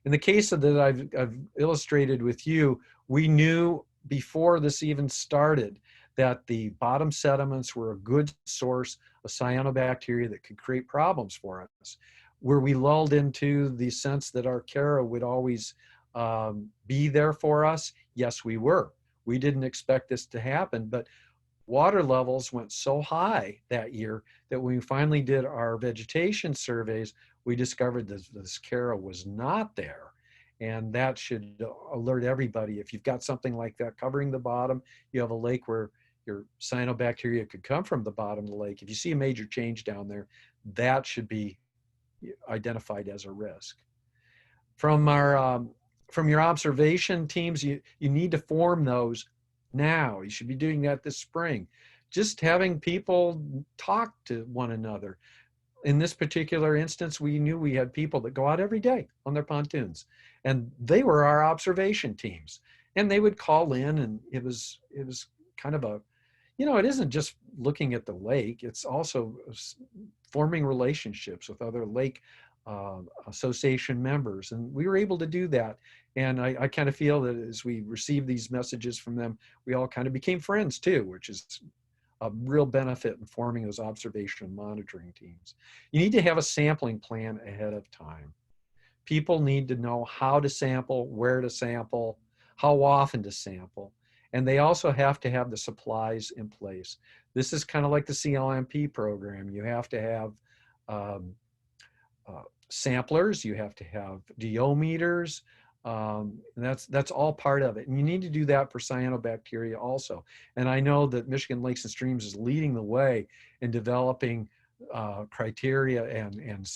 In the case of that I've illustrated with you, we knew before this even started that the bottom sediments were a good source of cyanobacteria that could create problems for us. Were we lulled into the sense that our Archaea would always be there for us? Yes, we were. We didn't expect this to happen, but water levels went so high that year that when we finally did our vegetation surveys, we discovered that this Archaea was not there. And that should alert everybody. If you've got something like that covering the bottom, you have a lake where your cyanobacteria could come from the bottom of the lake. If you see a major change down there, that should be identified as a risk. From your observation teams, you need to form those now. You should be doing that this spring. Just having people talk to one another. In this particular instance, we knew we had people that go out every day on their pontoons, and they were our observation teams. And they would call in, and it was kind of a, it isn't just looking at the lake, it's also forming relationships with other lake association members. And we were able to do that. And I kind of feel that as we received these messages from them, we all kind of became friends too, which is a real benefit in forming those observation and monitoring teams. You need to have a sampling plan ahead of time. People need to know how to sample, where to sample, how often to sample. And they also have to have the supplies in place. This is kind of like the CLMP program. You have to have samplers, you have to have DO meters, and that's all part of it. And you need to do that for cyanobacteria also. And I know that Michigan Lakes and Streams is leading the way in developing criteria and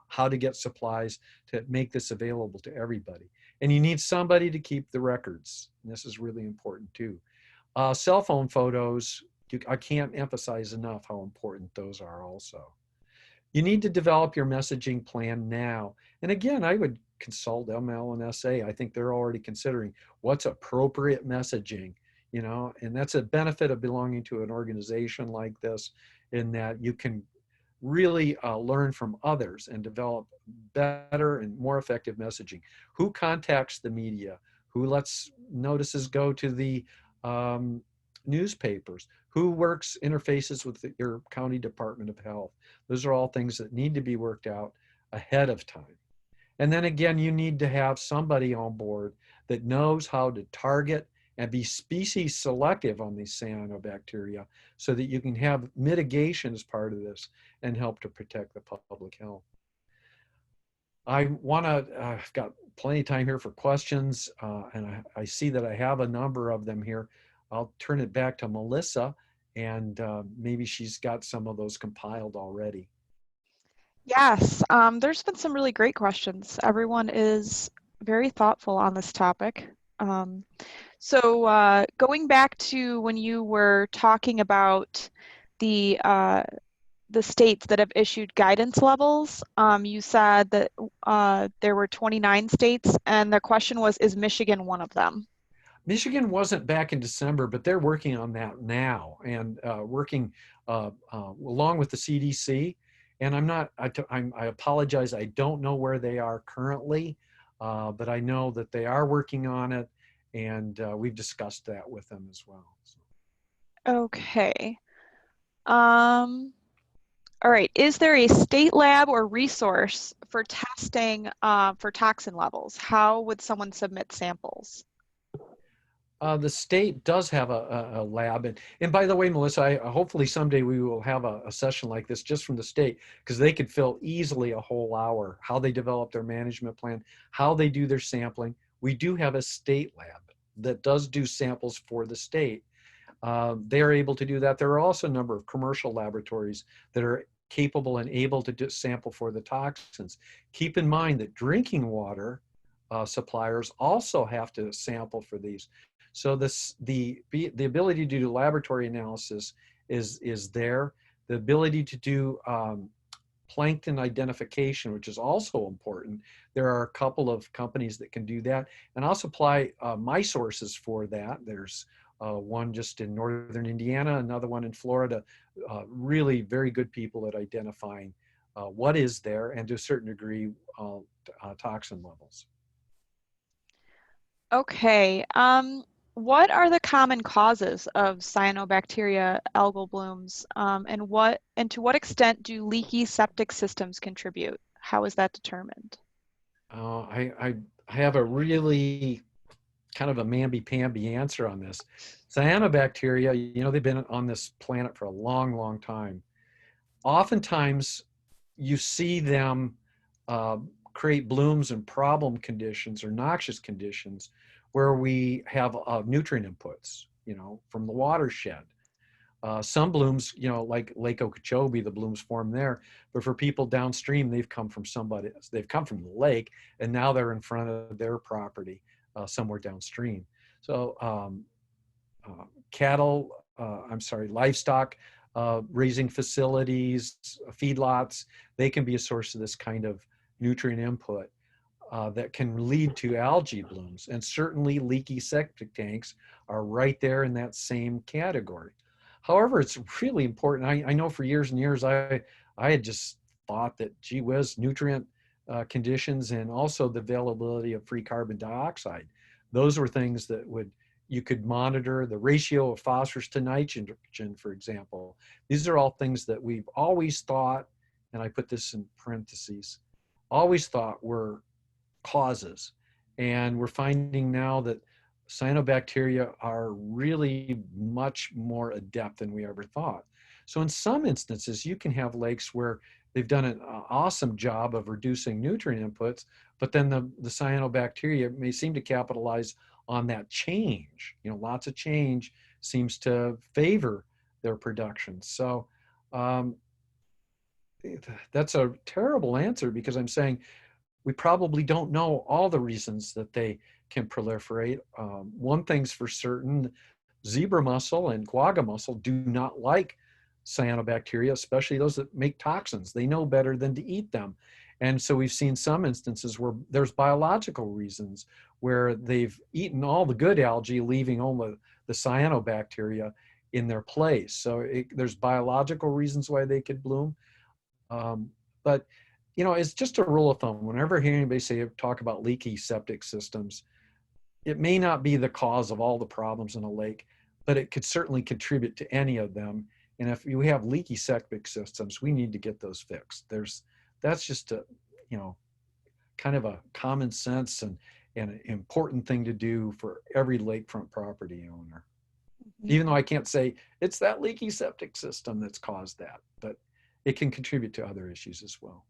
how to get supplies to make this available to everybody. And you need somebody to keep the records. And this is really important too. Cell phone photos, I can't emphasize enough how important those are also. You need to develop your messaging plan now. And again, I would consult ML and SA. I think they're already considering what's appropriate messaging, and that's a benefit of belonging to an organization like this, in that you can really learn from others and develop better and more effective messaging. Who contacts the media? Who lets notices go to the newspapers? Who works interfaces with your county department of health? Those are all things that need to be worked out ahead of time. And then again, you need to have somebody on board that knows how to target and be species selective on these cyanobacteria, so that you can have mitigation as part of this and help to protect the public health. I've got plenty of time here for questions, and I see that I have a number of them here. I'll turn it back to Melissa, and maybe she's got some of those compiled already. Yes, there's been some really great questions. Everyone is very thoughtful on this topic. So going back to when you were talking about the states that have issued guidance levels, you said that there were 29 states, and the question was, is Michigan one of them? Michigan wasn't back in December, but they're working on that now, and working along with the CDC. And I apologize, I don't know where they are currently, but I know that they are working on it. And we've discussed that with them as well. So. Okay. All right. Is there a state lab or resource for testing for toxin levels? How would someone submit samples? The state does have a lab. And by the way, Melissa, hopefully someday we will have a session like this just from the state, because they could fill easily a whole hour, how they develop their management plan, how they do their sampling. We do have a state lab that does do samples for the state. They're able to do that. There are also a number of commercial laboratories that are capable and able to do sample for the toxins. Keep in mind that drinking water suppliers also have to sample for these. So the ability to do laboratory analysis is there. The ability to do plankton identification, which is also important. There are a couple of companies that can do that. And I'll supply my sources for that. There's one just in northern Indiana, another one in Florida, really very good people at identifying what is there, and to a certain degree, toxin levels. Okay. What are the common causes of cyanobacteria algal blooms, and to what extent do leaky septic systems contribute? How is that determined? I have a really kind of a mamby-pamby answer on this. Cyanobacteria, you know, they've been on this planet for a long, long time. Oftentimes, you see them create blooms in problem conditions or noxious conditions where we have nutrient inputs, you know, from the watershed. Some blooms, you know, like Lake Okeechobee, the blooms form there. But for people downstream, they've come from somebody, they've come from the lake, and now they're in front of their property somewhere downstream. So livestock raising facilities, feedlots, they can be a source of this kind of nutrient input that can lead to algae blooms. And certainly leaky septic tanks are right there in that same category. However, it's really important. I know for years and years, I had just thought that, gee whiz, nutrient conditions and also the availability of free carbon dioxide, those were things that you could monitor. The ratio of phosphorus to nitrogen, for example. These are all things that we've always thought, and I put this in parentheses, always thought were causes. And we're finding now that cyanobacteria are really much more adept than we ever thought. So in some instances, you can have lakes where they've done an awesome job of reducing nutrient inputs, but then the cyanobacteria may seem to capitalize on that change. You know, lots of change seems to favor their production. So that's a terrible answer, because I'm saying we probably don't know all the reasons that they can proliferate. One thing's for certain, zebra mussel and quagga mussel do not like cyanobacteria, especially those that make toxins. They know better than to eat them. And so we've seen some instances where there's biological reasons where they've eaten all the good algae, leaving only the cyanobacteria in their place. So there's biological reasons why they could bloom. But you know, it's just a rule of thumb. Whenever I hear anybody talk about leaky septic systems, it may not be the cause of all the problems in a lake, but it could certainly contribute to any of them. And if we have leaky septic systems, we need to get those fixed. That's just a, you know, kind of a common sense and an important thing to do for every lakefront property owner. Mm-hmm. Even though I can't say it's that leaky septic system that's caused that, but it can contribute to other issues as well.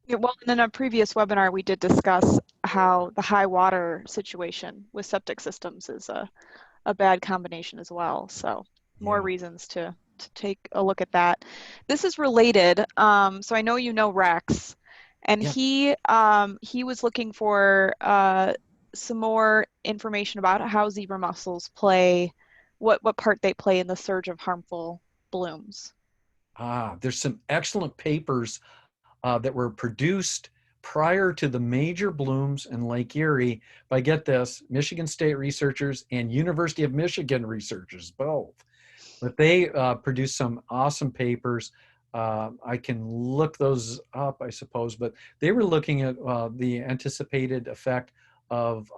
Yeah, well, in a previous webinar, we did discuss how the high water situation with septic systems is a bad combination as well. So more reasons to take a look at that. This is related. So I know you know Rex, and he was looking for some more information about how zebra mussels play, what part they play in the surge of harmful blooms. There's some excellent papers that were produced prior to the major blooms in Lake Erie by, get this, Michigan State researchers and University of Michigan researchers, both. But they produced some awesome papers. I can look those up, I suppose, but they were looking at the anticipated effect of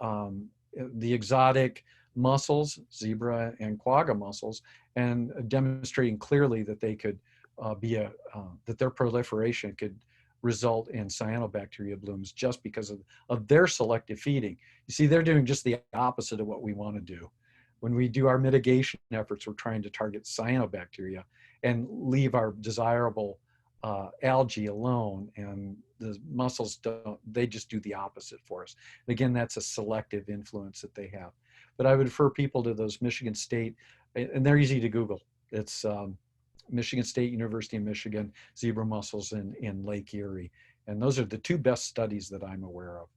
the exotic mussels, zebra and quagga mussels, and demonstrating clearly that they could that their proliferation could result in cyanobacteria blooms just because of their selective feeding. You see, they're doing just the opposite of what we want to do. When we do our mitigation efforts, we're trying to target cyanobacteria and leave our desirable algae alone, and the mussels don't, they just do the opposite for us. And again, that's a selective influence that they have. But I would refer people to those Michigan State, and they're easy to Google. It's Michigan State, University of Michigan, zebra mussels in Lake Erie. And those are the two best studies that I'm aware of.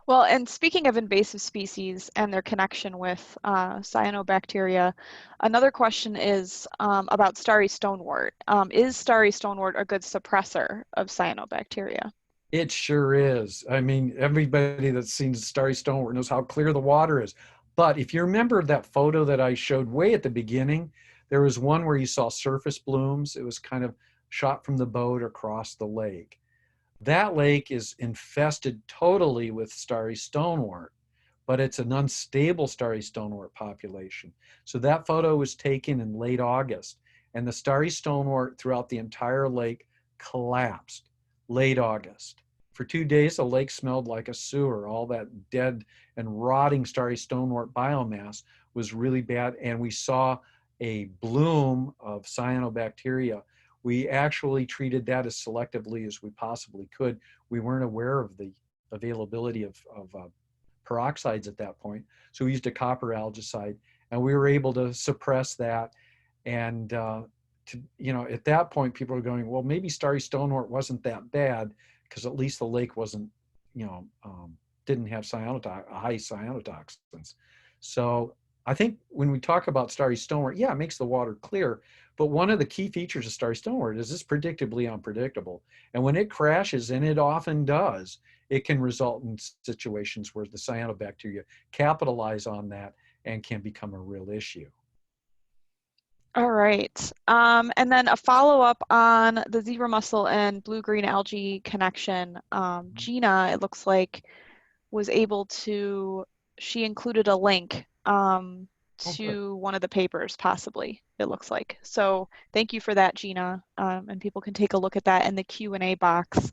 Well, and speaking of invasive species and their connection with cyanobacteria, another question is about starry stonewort. Is starry stonewort a good suppressor of cyanobacteria? It sure is. I mean, everybody that's seen starry stonewort knows how clear the water is. But if you remember that photo that I showed way at the beginning, there was one where you saw surface blooms. It was kind of shot from the boat across the lake. That lake is infested totally with starry stonewort, but it's an unstable starry stonewort population. So that photo was taken in late August, and the starry stonewort throughout the entire lake collapsed late August. For 2 days, the lake smelled like a sewer. All that dead and rotting starry stonewort biomass was really bad, and we saw a bloom of cyanobacteria. We actually treated that as selectively as we possibly could. We weren't aware of the availability of peroxides at that point, so we used a copper algicide, and we were able to suppress that. And at that point, people were going, well, maybe starry stonewort wasn't that bad because at least the lake wasn't, didn't have high cyanotoxins. So I think when we talk about starry stonewort, yeah, it makes the water clear. But one of the key features of starry stonewort is it's predictably unpredictable. And when it crashes, and it often does, it can result in situations where the cyanobacteria capitalize on that and can become a real issue. All right. And then a follow-up on the zebra mussel and blue-green algae connection. Gina, it looks like, was able to, she included a link to one of the papers, possibly, it looks like. So thank you for that, Gina. And people can take a look at that in the Q&A box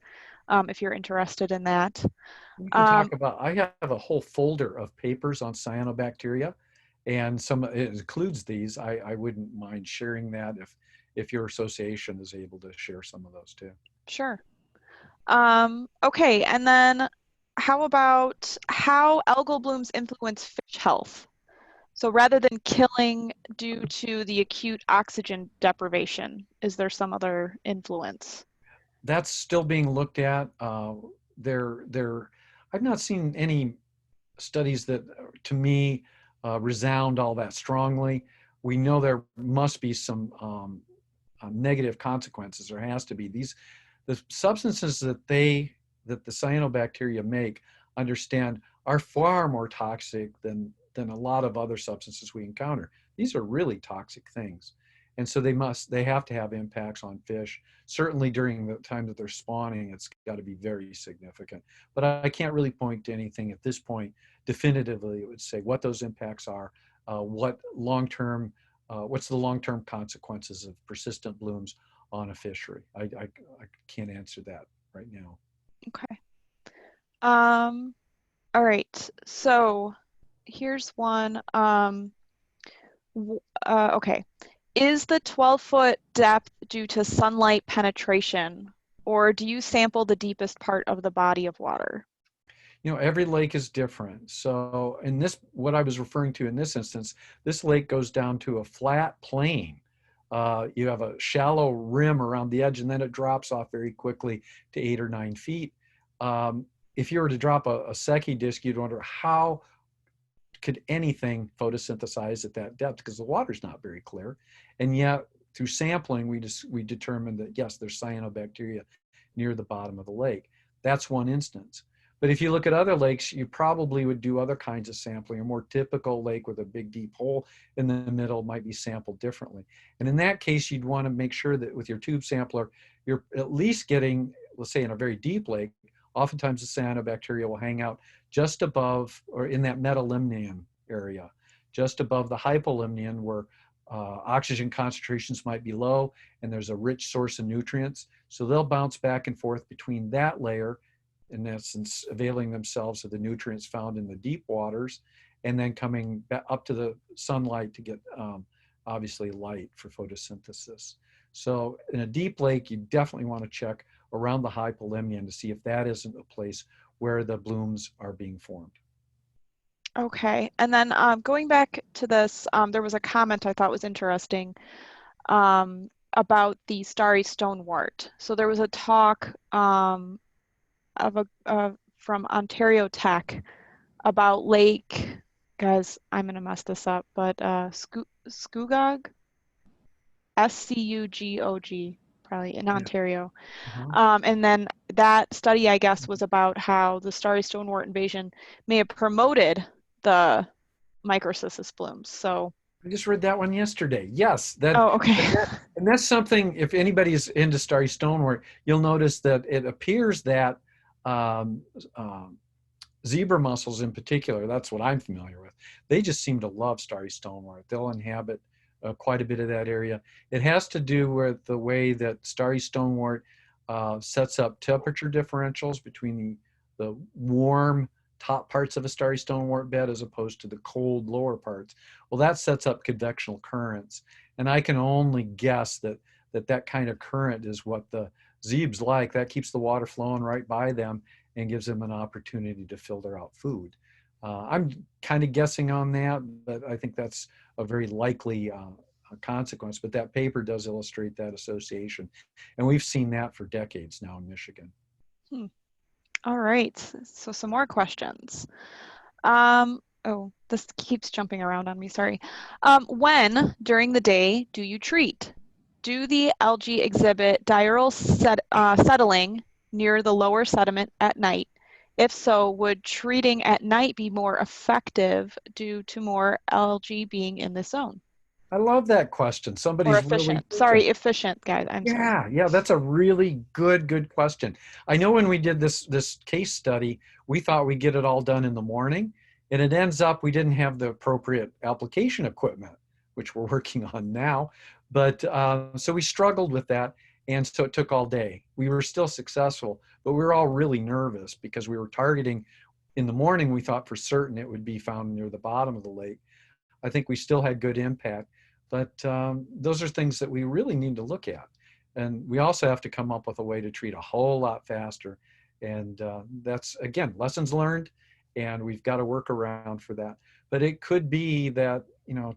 if you're interested in that. We can talk about, I have a whole folder of papers on cyanobacteria, and it includes these. I wouldn't mind sharing that if your association is able to share some of those too. Sure. Okay, and then how about how algal blooms influence fish health? So rather than killing due to the acute oxygen deprivation, is there some other influence? That's still being looked at. I've not seen any studies that, to me, resound all that strongly. We know there must be some negative consequences. There has to be. The substances that the cyanobacteria make, understand, are far more toxic than a lot of other substances we encounter. These are really toxic things. And so they have to have impacts on fish. Certainly during the time that they're spawning, it's got to be very significant. But I can't really point to anything at this point definitively that would say what those impacts are, what's the long-term consequences of persistent blooms on a fishery. I can't answer that right now. Okay. All right. So here's one. Okay. Is the 12-foot depth due to sunlight penetration, or do you sample the deepest part of the body of water? Every lake is different. So what I was referring to in this instance, this lake goes down to a flat plain. You have a shallow rim around the edge, and then it drops off very quickly to 8 or 9 feet. If you were to drop a Secchi disc, you'd wonder how could anything photosynthesize at that depth, because the water's not very clear. And yet through sampling, we determined that yes, there's cyanobacteria near the bottom of the lake. That's one instance. But if you look at other lakes, you probably would do other kinds of sampling. A more typical lake with a big deep hole in the middle might be sampled differently. And in that case, you'd want to make sure that with your tube sampler, you're at least getting, let's say in a very deep lake, oftentimes the cyanobacteria will hang out just above or in that metalimnion area, just above the hypolimnion where oxygen concentrations might be low and there's a rich source of nutrients. So they'll bounce back and forth between that layer, in essence, availing themselves of the nutrients found in the deep waters, and then coming back up to the sunlight to get obviously light for photosynthesis. So in a deep lake, you definitely want to check around the hypolimnion to see if that isn't a place where the blooms are being formed. Okay, and then going back to this, there was a comment I thought was interesting about the starry stonewort. So there was a talk from Ontario Tech about Lake, guys, I'm gonna mess this up, but Scugog, Scugog, probably in Ontario. And then that study, I guess, was about how the starry stonewort invasion may have promoted the microcystis blooms. So I just read that one yesterday. Yes, that. oh, okay. And that's something. If anybody's into starry stonewort, you'll notice that it appears that zebra mussels, in particular, that's what I'm familiar with. They just seem to love starry stonewort. They'll inhabit quite a bit of that area. It has to do with the way that starry stonewort sets up temperature differentials between the warm top parts of a starry stonewort bed as opposed to the cold lower parts. Well, that sets up convectional currents. And I can only guess that kind of current is what the zebes like. That keeps the water flowing right by them and gives them an opportunity to filter out food. I'm kind of guessing on that, but I think that's a very likely consequence. But that paper does illustrate that association. And we've seen that for decades now in Michigan. All right, so some more questions. Oh, this keeps jumping around on me, sorry. When, during the day, do you treat? Do the algae exhibit diurnal settling near the lower sediment at night? If so, would treating at night be more effective due to more algae being in the zone? I love that question. Somebody's really efficient. Sorry, efficient, guys. I'm sorry. Yeah, that's a really good question. I know when we did this case study, we thought we'd get it all done in the morning, and it ends up we didn't have the appropriate application equipment, which we're working on now. But so we struggled with that, and so it took all day. We were still successful, but we were all really nervous because we were targeting in the morning. We thought for certain it would be found near the bottom of the lake. I think we still had good impact. But those are things that we really need to look at. And we also have to come up with a way to treat a whole lot faster. And that's, again, lessons learned, and we've got to work around for that. But it could be that,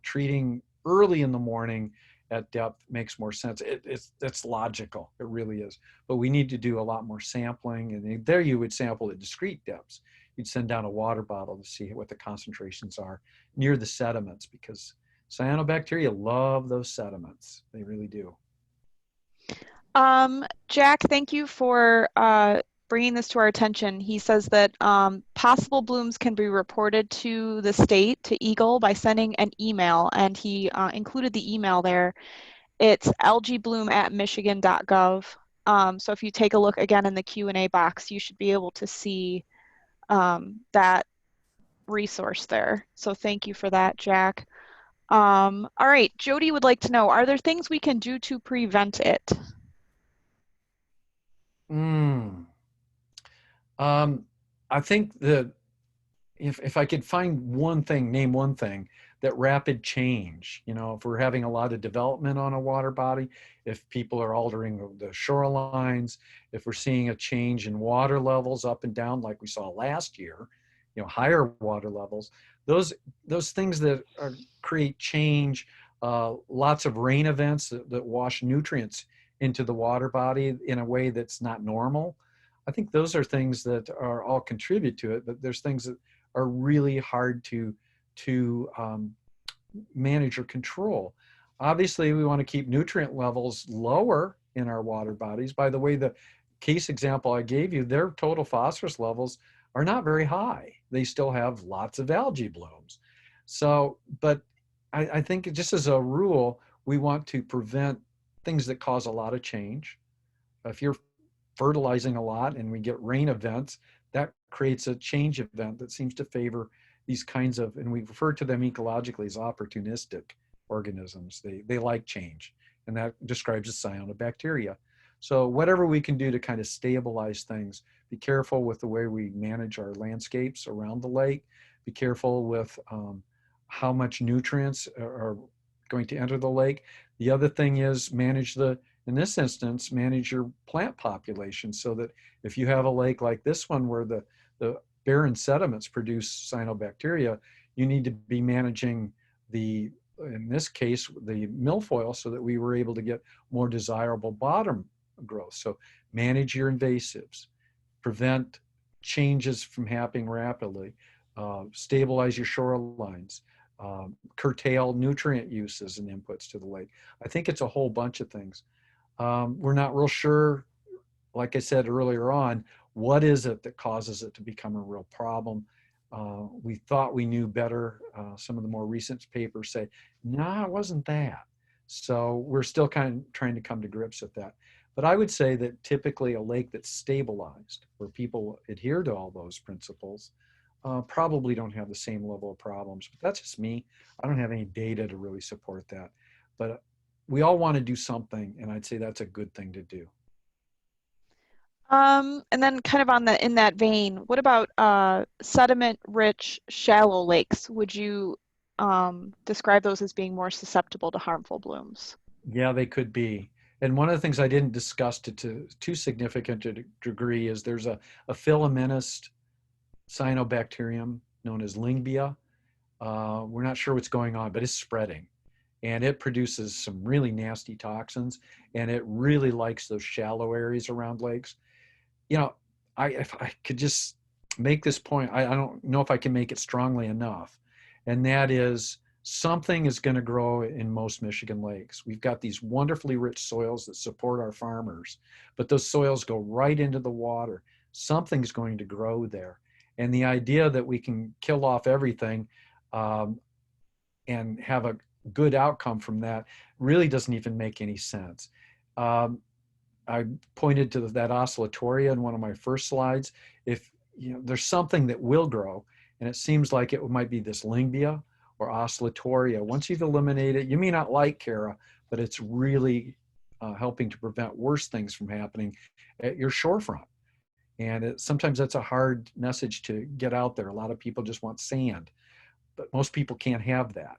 treating early in the morning at depth makes more sense. It's logical. It really is. But we need to do a lot more sampling. And there you would sample at discrete depths. You'd send down a water bottle to see what the concentrations are near the sediments, because cyanobacteria love those sediments. They really do. Jack, thank you for bringing this to our attention. He says that possible blooms can be reported to the state, to Eagle, by sending an email, and he included the email there. It's algaebloom@michigan.gov. So if you take a look again in the Q&A box, you should be able to see that resource there. So thank you for that, Jack. All right, Jody would like to know, are there things we can do to prevent it? I think that if I could find one thing, name one thing, that rapid change, if we're having a lot of development on a water body, if people are altering the shorelines, if we're seeing a change in water levels up and down like we saw last year, higher water levels, those things that create change, lots of rain events that wash nutrients into the water body in a way that's not normal. I think those are things that are all contribute to it, but there's things that are really hard to manage or control. Obviously, we want to keep nutrient levels lower in our water bodies. By the way, the case example I gave you, their total phosphorus levels are not very high. They still have lots of algae blooms. So, but I think just as a rule, we want to prevent things that cause a lot of change. If you're fertilizing a lot and we get rain events, that creates a change event that seems to favor these kinds of, and we refer to them ecologically as opportunistic organisms. They like change, and that describes the cyanobacteria. So whatever we can do to kind of stabilize things, be careful with the way we manage our landscapes around the lake, be careful with how much nutrients are going to enter the lake. The other thing is manage in this instance, manage your plant population so that if you have a lake like this one where the barren sediments produce cyanobacteria, you need to be managing in this case, the milfoil so that we were able to get more desirable bottom growth. So manage your invasives, prevent changes from happening rapidly, stabilize your shorelines, curtail nutrient uses and inputs to the lake. I think it's a whole bunch of things. We're not real sure, like I said earlier on, what is it that causes it to become a real problem? We thought we knew better. Some of the more recent papers say, no, it wasn't that. So we're still kind of trying to come to grips with that. But I would say that typically a lake that's stabilized, where people adhere to all those principles, probably don't have the same level of problems. But that's just me. I don't have any data to really support that. But we all want to do something, and I'd say that's a good thing to do. And then kind of in that vein, what about sediment-rich shallow lakes? Would you describe those as being more susceptible to harmful blooms? Yeah, they could be. And one of the things I didn't discuss to too significant a degree is there's a filamentous cyanobacterium known as Lingbia. We're not sure what's going on, but it's spreading. And it produces some really nasty toxins, and it really likes those shallow areas around lakes. You know, if I could just make this point, I don't know if I can make it strongly enough, and that is something is going to grow in most Michigan lakes. We've got these wonderfully rich soils that support our farmers, but those soils go right into the water. Something's going to grow there. And the idea that we can kill off everything and have a good outcome from that really doesn't even make any sense. I pointed to that oscillatoria in one of my first slides. If there's something that will grow, and it seems like it might be this Lingbia or oscillatoria. Once you've eliminated it, you may not like Cara, but it's really helping to prevent worse things from happening at your shorefront. And sometimes that's a hard message to get out there. A lot of people just want sand, but most people can't have that.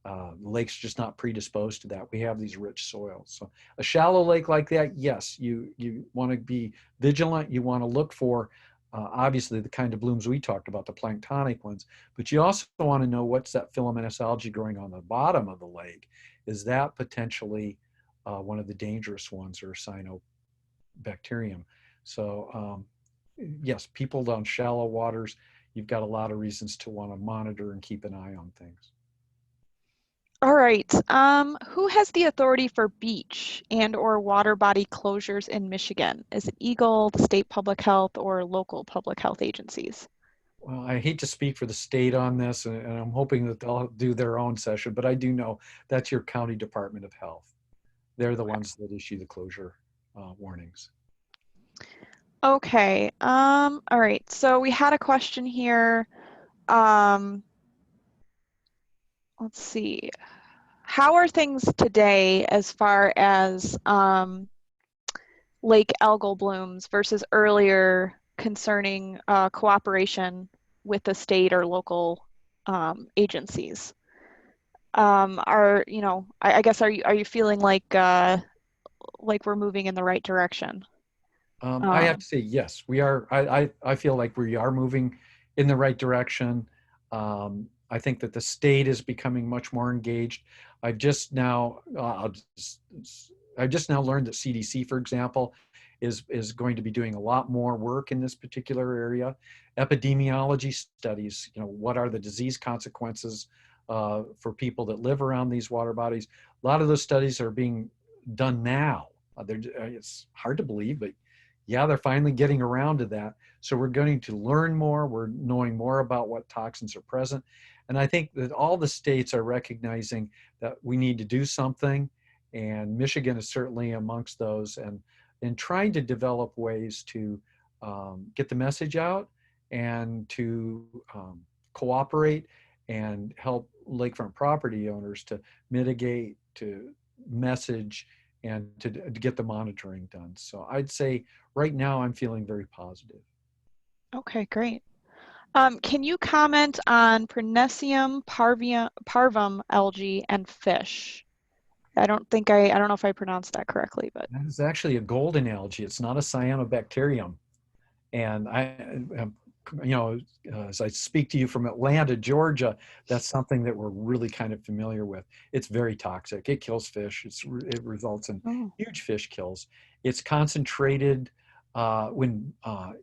The lake's just not predisposed to that. We have these rich soils. So a shallow lake like that, yes, you want to be vigilant. You want to look for, obviously, the kind of blooms we talked about, the planktonic ones, but you also want to know what's that filamentous algae growing on the bottom of the lake. Is that potentially one of the dangerous ones, or cyanobacterium? So yes, people on shallow waters, you've got a lot of reasons to want to monitor and keep an eye on things. All right. Who has the authority for beach and/or water body closures in Michigan? Is it Eagle, the state public health, or local public health agencies? Well, I hate to speak for the state on this, and I'm hoping that they'll do their own session, but I do know that's your county Department of Health. They're the ones that issue the closure warnings. Okay. All right. So we had a question here. Let's see. How are things today as far as lake algal blooms versus earlier concerning cooperation with the state or local agencies? I guess are you feeling like we're moving in the right direction? I have to say, yes, we are. I feel like we are moving in the right direction. I think that the state is becoming much more engaged. I've just now learned that CDC, for example, is going to be doing a lot more work in this particular area. Epidemiology studies, what are the disease consequences for people that live around these water bodies? A lot of those studies are being done now. It's hard to believe, but yeah, they're finally getting around to that. So we're going to learn more. We're knowing more about what toxins are present. And I think that all the states are recognizing that we need to do something. And Michigan is certainly amongst those. And and trying to develop ways to get the message out and to cooperate and help lakefront property owners to mitigate, to message, and to get the monitoring done. So I'd say right now I'm feeling very positive. Okay, great. Can you comment on Pernicium parvum algae and fish? I don't know if I pronounced that correctly, but. That is actually a golden algae. It's not a cyanobacterium. And you know, as I speak to you from Atlanta, Georgia, that's something that we're really kind of familiar with. It's very toxic. It kills fish. It results in huge fish kills. It's concentrated when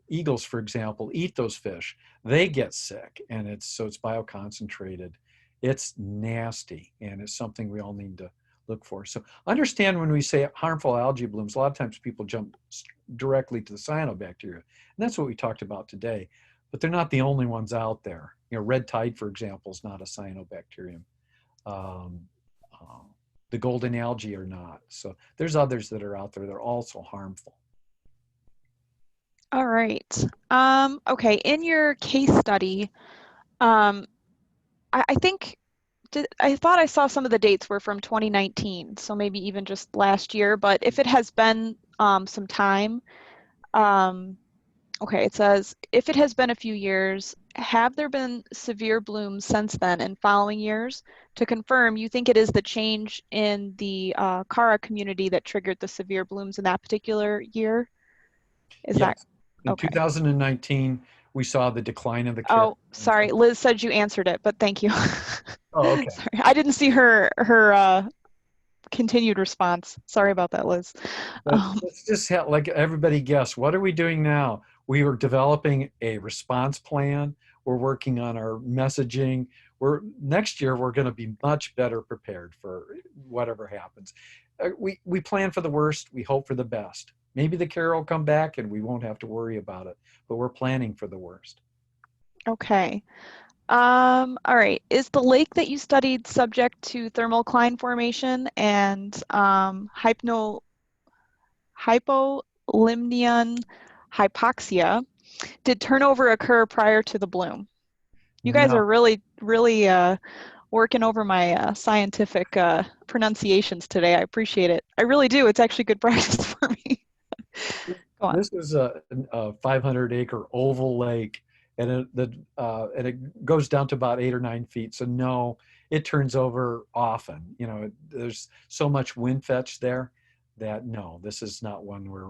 eagles, for example, eat those fish. They get sick, and it's bioconcentrated. It's nasty, and it's something we all need to look for. So understand when we say harmful algae blooms, a lot of times people jump directly to the cyanobacteria. And that's what we talked about today. But they're not the only ones out there. You know, red tide, for example, is not a cyanobacterium. The golden algae are not. So there's others that are out there that are also harmful. All right. Okay, in your case study, I thought I saw some of the dates were from 2019, so maybe even just last year, but if it has been some time, okay, it says, if it has been a few years, have there been severe blooms since then in following years? To confirm, you think it is the change in the Cara community that triggered the severe blooms in that particular year? Is that Yes. In okay? 2019, we saw the decline of the Cara. Oh, sorry, Liz said you answered it, but thank you. Oh, okay. Sorry, I didn't see her continued response. Sorry about that, Liz. But let's just have, like, everybody guess, what are we doing now? We are developing a response plan. We're working on our messaging. Next year, we're going to be much better prepared for whatever happens. We plan for the worst. We hope for the best. Maybe the Cara will come back and we won't have to worry about it, but we're planning for the worst. Okay. All right. Is the lake that you studied subject to thermocline formation and hypolimnion hypoxia? Did turnover occur prior to the bloom? You guys No. are really, really working over my scientific pronunciations today. I appreciate it. I really do. It's actually good practice for me. Go on. This is a 500-acre oval lake, and it goes down to about 8 or 9 feet. So no, it turns over often. You know, there's so much wind fetch there that no, this is not one where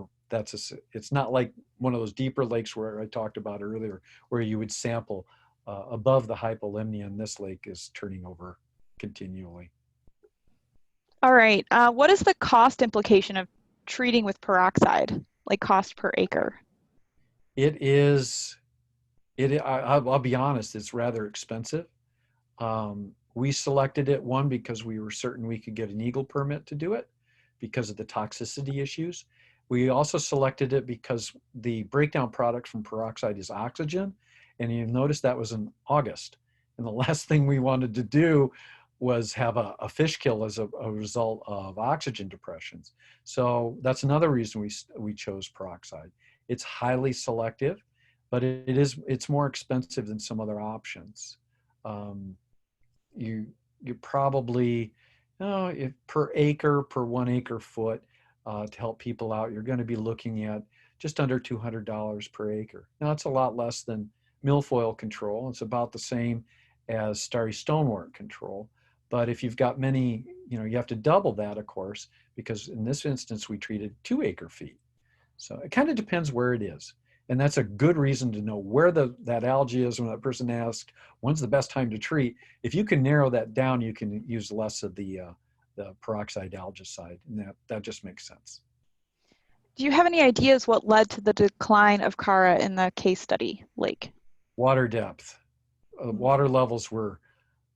it's not like one of those deeper lakes where I talked about earlier, where you would sample above the hypolimnion. This lake is turning over continually. All right. What is the cost implication of treating with peroxide, like cost per acre? I'll be honest, it's rather expensive. We selected it, one, because we were certain we could get an Eagle permit to do it because of the toxicity issues. We also selected it because the breakdown product from peroxide is oxygen. And you notice that was in August. And the last thing we wanted to do was have a fish kill as a result of oxygen depressions. So that's another reason we chose peroxide. It's highly selective, but it's more expensive than some other options. You probably, if per 1 acre foot, to help people out, you're going to be looking at just under $200 per acre. Now, it's a lot less than milfoil control. It's about the same as Starry stonewort control. But if you've got many, you have to double that, of course, because in this instance, we treated 2 acre feet. So it kind of depends where it is. And that's a good reason to know where that algae is when that person asked, when's the best time to treat? If you can narrow that down, you can use less of the peroxide algicide, and that just makes sense. Do you have any ideas what led to the decline of Cara in the case study lake? Water depth. Water levels were,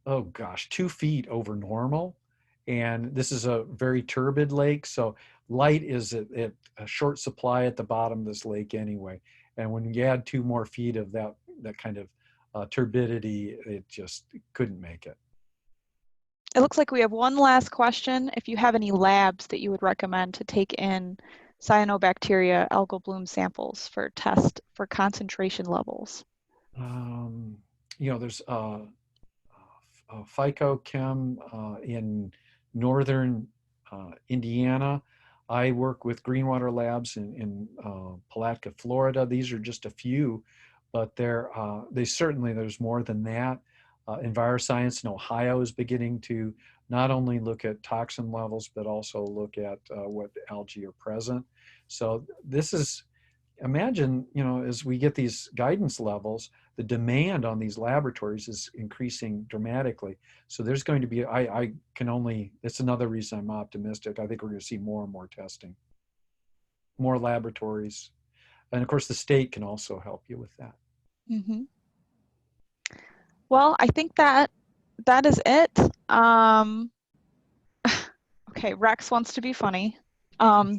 2 feet over normal. And this is a very turbid lake, so light is at a short supply at the bottom of this lake anyway. And when you add 2 more feet of that kind of turbidity, it just couldn't make it. It looks like we have one last question. If you have any labs that you would recommend to take in cyanobacteria algal bloom samples for test for concentration levels? There's Phycochem in northern Indiana. I work with Greenwater Labs in Palatka, Florida. These are just a few, but there's more than that. EnviroScience in Ohio is beginning to not only look at toxin levels, but also look at what algae are present. So imagine, as we get these guidance levels, the demand on these laboratories is increasing dramatically. So there's going to be, that's another reason I'm optimistic. I think we're going to see more and more testing, more laboratories. And of course, the state can also help you with that. Mm-hmm. Well, I think that is it. Okay, Rex wants to be funny.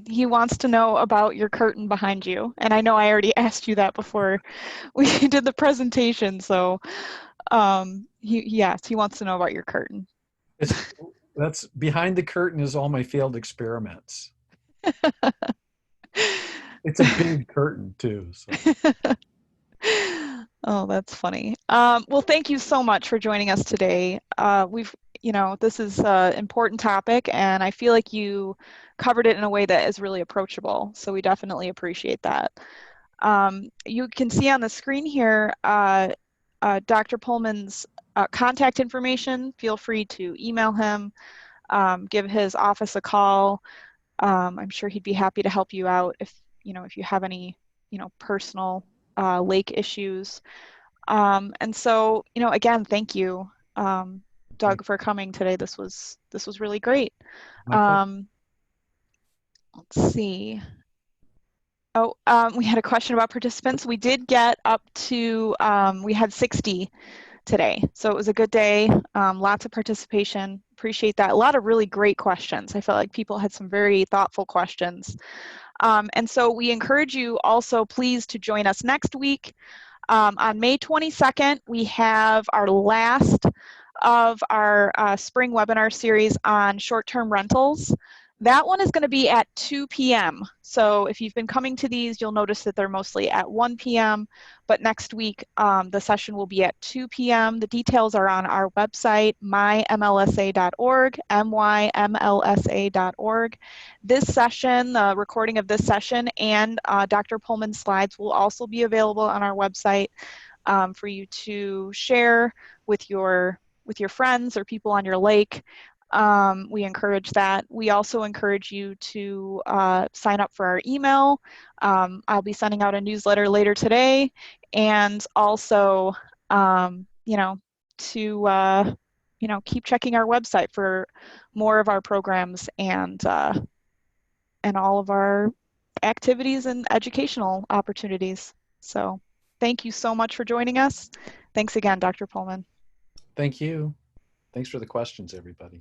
He wants to know about your curtain behind you. And I know I already asked you that before we did the presentation. So he wants to know about your curtain. That's behind the curtain is all my failed experiments. It's a big curtain too. So. Oh, that's funny. Well, thank you so much for joining us today. This is an important topic, and I feel like you covered it in a way that is really approachable. So we definitely appreciate that. You can see on the screen here Dr. Pullman's contact information. Feel free to email him, give his office a call. I'm sure he'd be happy to help you out if you have any personal lake issues. And so, again, thank you, Doug, for coming today. This was really great. Let's see. Oh, we had a question about participants. We did get up to, we had 60 today. So it was a good day, lots of participation. Appreciate that. A lot of really great questions. I felt like people had some very thoughtful questions. And so we encourage you also, please, to join us next week. On May 22nd, we have our last of our spring webinar series on short-term rentals. That one is going to be at 2 p.m. So if you've been coming to these, you'll notice that they're mostly at 1 p.m. But next week, the session will be at 2 p.m. The details are on our website, mymlsa.org, mymlsa.org. This session, the recording of this session, and Dr. Pullman's slides will also be available on our website for you to share with your friends or people on your lake. We encourage that. We also encourage you to sign up for our email. I'll be sending out a newsletter later today, and also, to keep checking our website for more of our programs and all of our activities and educational opportunities. So, thank you so much for joining us. Thanks again, Dr. Pullman. Thank you. Thanks for the questions, everybody.